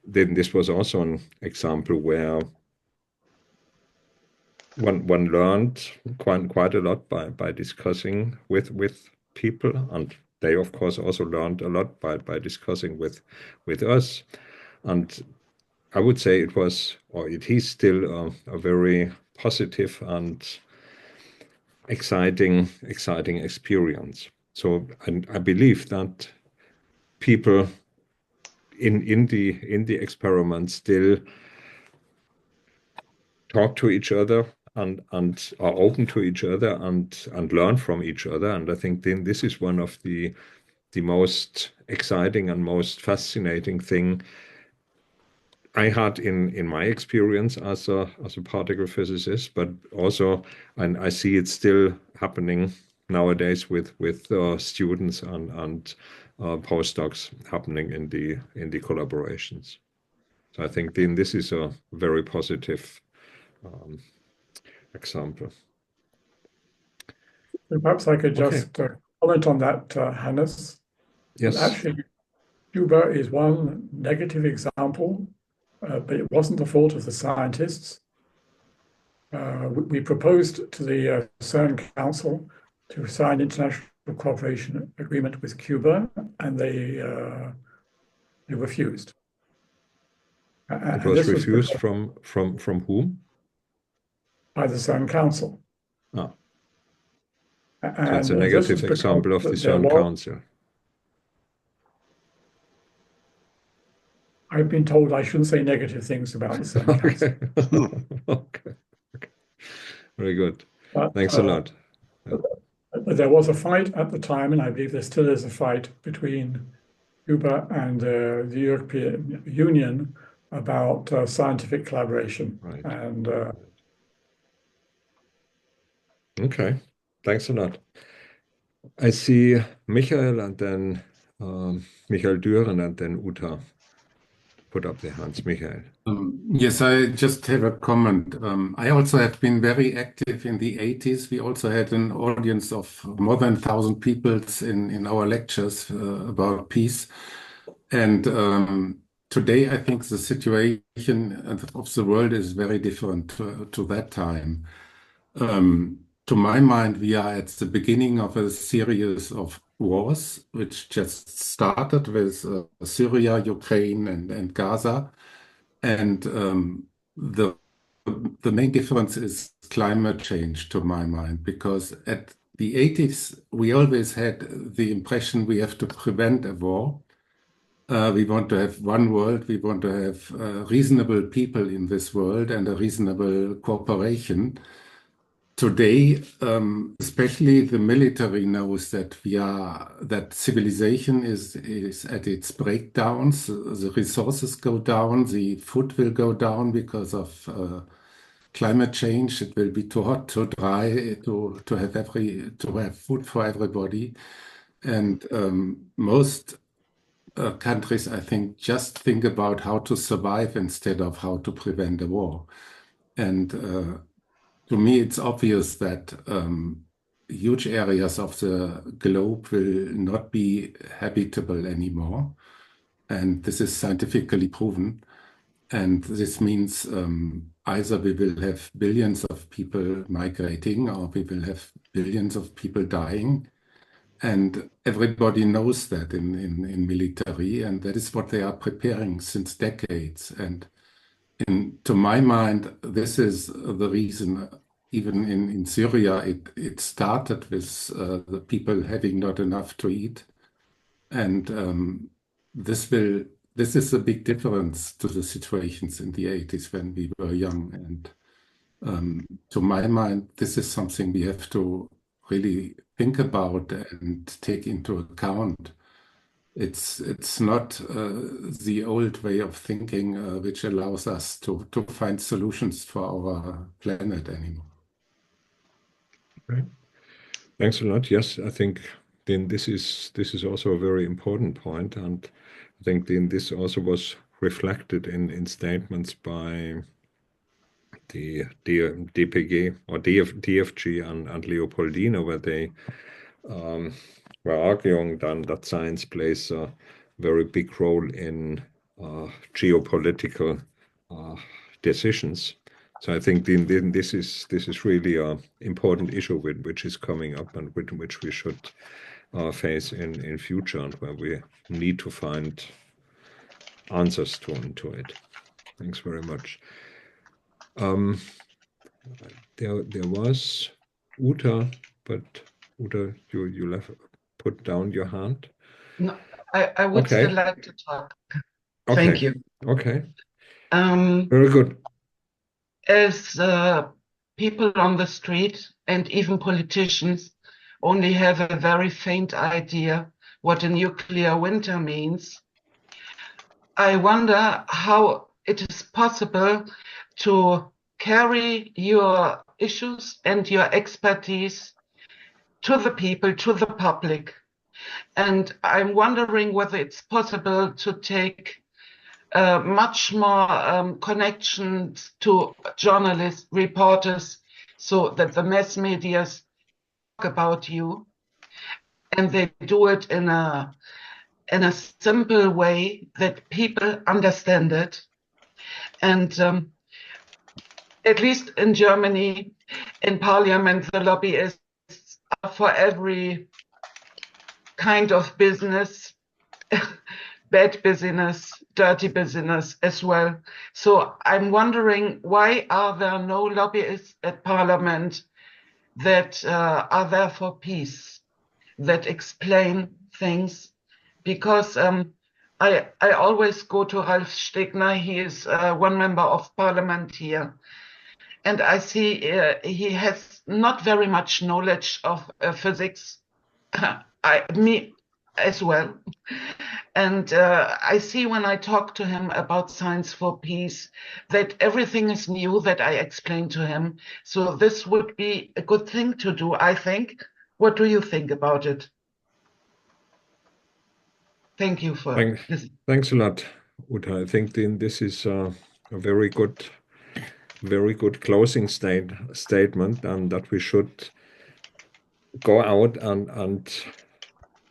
then this was also an example where one learned quite a lot by discussing with people, and they of course also learned a lot by discussing with us. And I would say it was, or it is still a very positive and exciting experience. So I believe that people in the experiment still talk to each other and are open to each other and learn from each other. And I think then this is one of the most exciting and most fascinating thing I had in my experience as a particle physicist, but also, and I see it still happening nowadays with students and postdocs happening in the collaborations. So I think then this is a very positive example. So perhaps I could just comment on that, Hannes. Yes. Actually, Cuba is one negative example, but it wasn't the fault of the scientists. We proposed to the CERN Council to sign international cooperation agreement with Cuba, and they refused. It was refused from whom? By the CERN Council. Ah. So it's a negative example of the CERN Council. I've been told I shouldn't say negative things about the CERN Council. Okay. Very good. Thanks a lot. But there was a fight at the time, and I believe there still is a fight between Cuba and the European Union about scientific collaboration. Right. And okay, thanks a lot. I see Michael and then Michael Düren and then Uta. put up their hands. Michael. Yes, I just have a comment. I also have been very active in the 80s. We also had an audience of more than 1,000 people in our lectures about peace. And today, I think the situation of the world is very different to that time. To my mind, we are at the beginning of a series of wars, which just started with Syria, Ukraine, and Gaza. And the main difference is climate change, to my mind, because at the 80s, we always had the impression we have to prevent a war. We want to have one world. We want to have reasonable people in this world and a reasonable cooperation. Today, especially the military knows that that civilization is at its breakdowns. The resources go down, the food will go down because of climate change. It will be too hot, too dry to have food for everybody. And most countries, I think, just think about how to survive instead of how to prevent a war. And to me, it's obvious that huge areas of the globe will not be habitable anymore. And this is scientifically proven. And this means either we will have billions of people migrating or we will have billions of people dying. And everybody knows that in military, and that is what they are preparing since decades. And to my mind, this is the reason. Even in Syria, it started with the people having not enough to eat, and this is a big difference to the situations in the 80s when we were young. And to my mind, this is something we have to really think about and take into account. It's not the old way of thinking which allows us to find solutions for our planet anymore. Right. Thanks a lot. Yes, I think then this is also a very important point, and I think then this also was reflected in statements by the DPG or DFG and Leopoldina, where they were arguing then that science plays a very big role in geopolitical decisions. So I think then this is really an important issue which is coming up and which we should face in future, and where we need to find answers to it. Thanks very much. There was Uta, but Uta, you put down your hand. No, I would Okay. still like to talk. Okay. Thank you. Okay. Very good. As people on the street and even politicians only have a very faint idea what a nuclear winter means, I wonder how it is possible to carry your issues and your expertise to the people, to the public. And I'm wondering whether it's possible to take much more connections to journalists, reporters, so that the mass media talk about you, and they do it in a simple way that people understand it. And at least in Germany, in Parliament, the lobbyists are for every kind of business. Bad business, dirty business as well. So I'm wondering, why are there no lobbyists at Parliament that are there for peace, that explain things? Because I always go to Ralf Stegner. He is one member of Parliament here. And I see he has not very much knowledge of physics, me as well. And I see when I talk to him about Science4Peace that everything is new that I explain to him. So this would be a good thing to do, I think. What do you think about it? Thank you for listening. Thanks a lot, Uta, I think this is a very good closing statement, and that we should go out and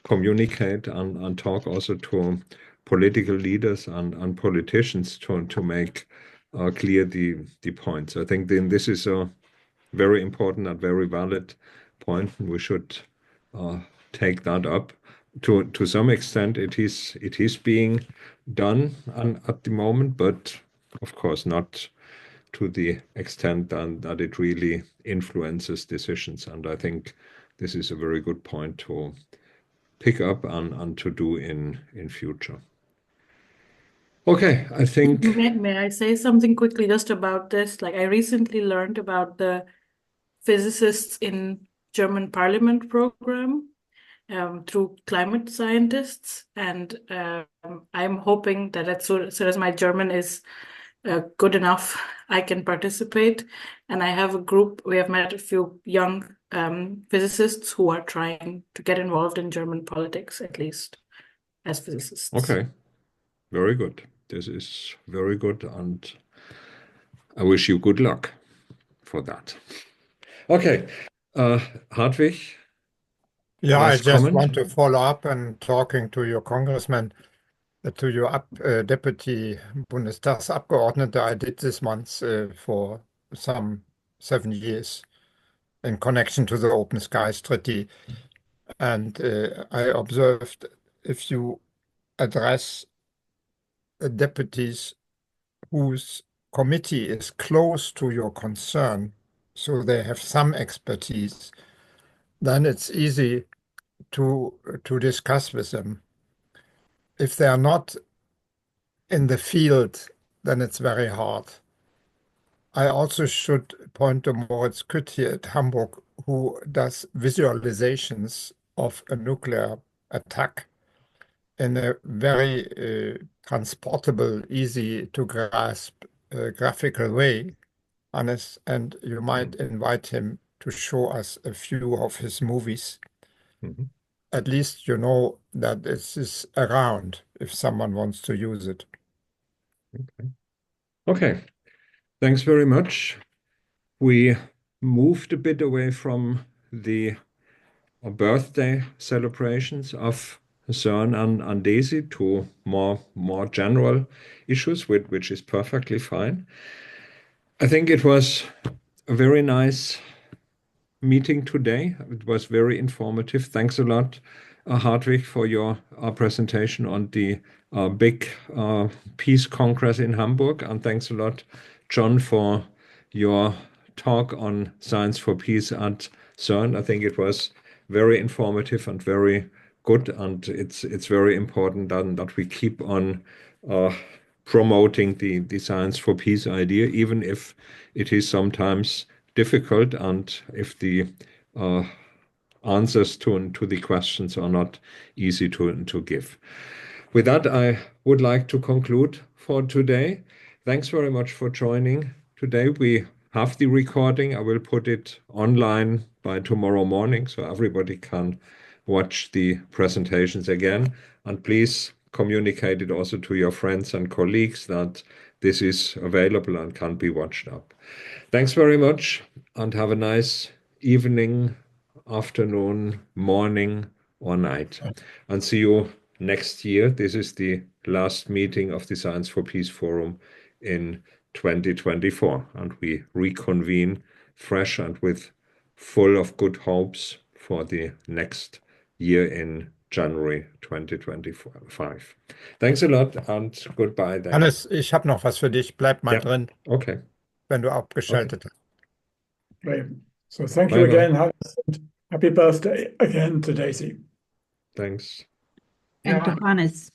communicate and talk also to political leaders and politicians to make clear the points. I think then this is a very important and very valid point, and we should take that up. To some extent, it is being done at the moment, but of course not to the extent that it really influences decisions. And I think this is a very good point to pick up and to do in future. Okay, I think. May I say something quickly just about this? Like I recently learned about the physicists in German Parliament program through climate scientists, and I'm hoping that as soon as my German is good enough, I can participate. And I have a group. We have met a few young physicists who are trying to get involved in German politics, at least as physicists. Okay, very good. This is very good, and I wish you good luck for that. Okay, Hartwig. Yeah, I last just comment? want to follow up and talking to your congressman, to your deputy Bundestagsabgeordnete. I did this once for some 7 years in connection to the Open Skies Treaty. And I observed if you address deputies whose committee is close to your concern, so they have some expertise, then it's easy to discuss with them. If they are not in the field, then it's very hard. I also should point to Moritz Kütt here at Hamburg, who does visualizations of a nuclear attack in a very transportable, easy to grasp graphical way, Hannes, and you might invite him to show us a few of his movies. At least you know that this is around if someone wants to use it. Okay, thanks very much. We moved a bit away from the birthday celebrations of CERN and DESY to more general issues, which is perfectly fine. I think it was a very nice meeting today. It was very informative. Thanks a lot, Hartwig, for your presentation on the big Peace Congress in Hamburg. And thanks a lot, John, for your talk on Science4Peace at CERN. I think it was very informative and very good. And it's very important that we keep on promoting the Science4Peace idea, even if it is sometimes difficult and if the answers to the questions are not easy to give. With that, I would like to conclude for today. Thanks very much for joining today. We have the recording. I will put it online by tomorrow morning so everybody can watch the presentations again. And please communicate it also to your friends and colleagues that this is available and can be watched up. Thanks very much and have a nice evening, afternoon, morning or night. And see you next year. This is the last meeting of the Science4Peace Forum in 2024. And we reconvene fresh and with full of good hopes for the next year in January 2025. Thanks a lot and goodbye then. Hannes, ich habe noch was für dich. Bleib mal drin, Okay. wenn du abgeschaltet hast. Great. So thank you again, Hannes, and happy birthday again to Daisy. Thanks. And to Hannes.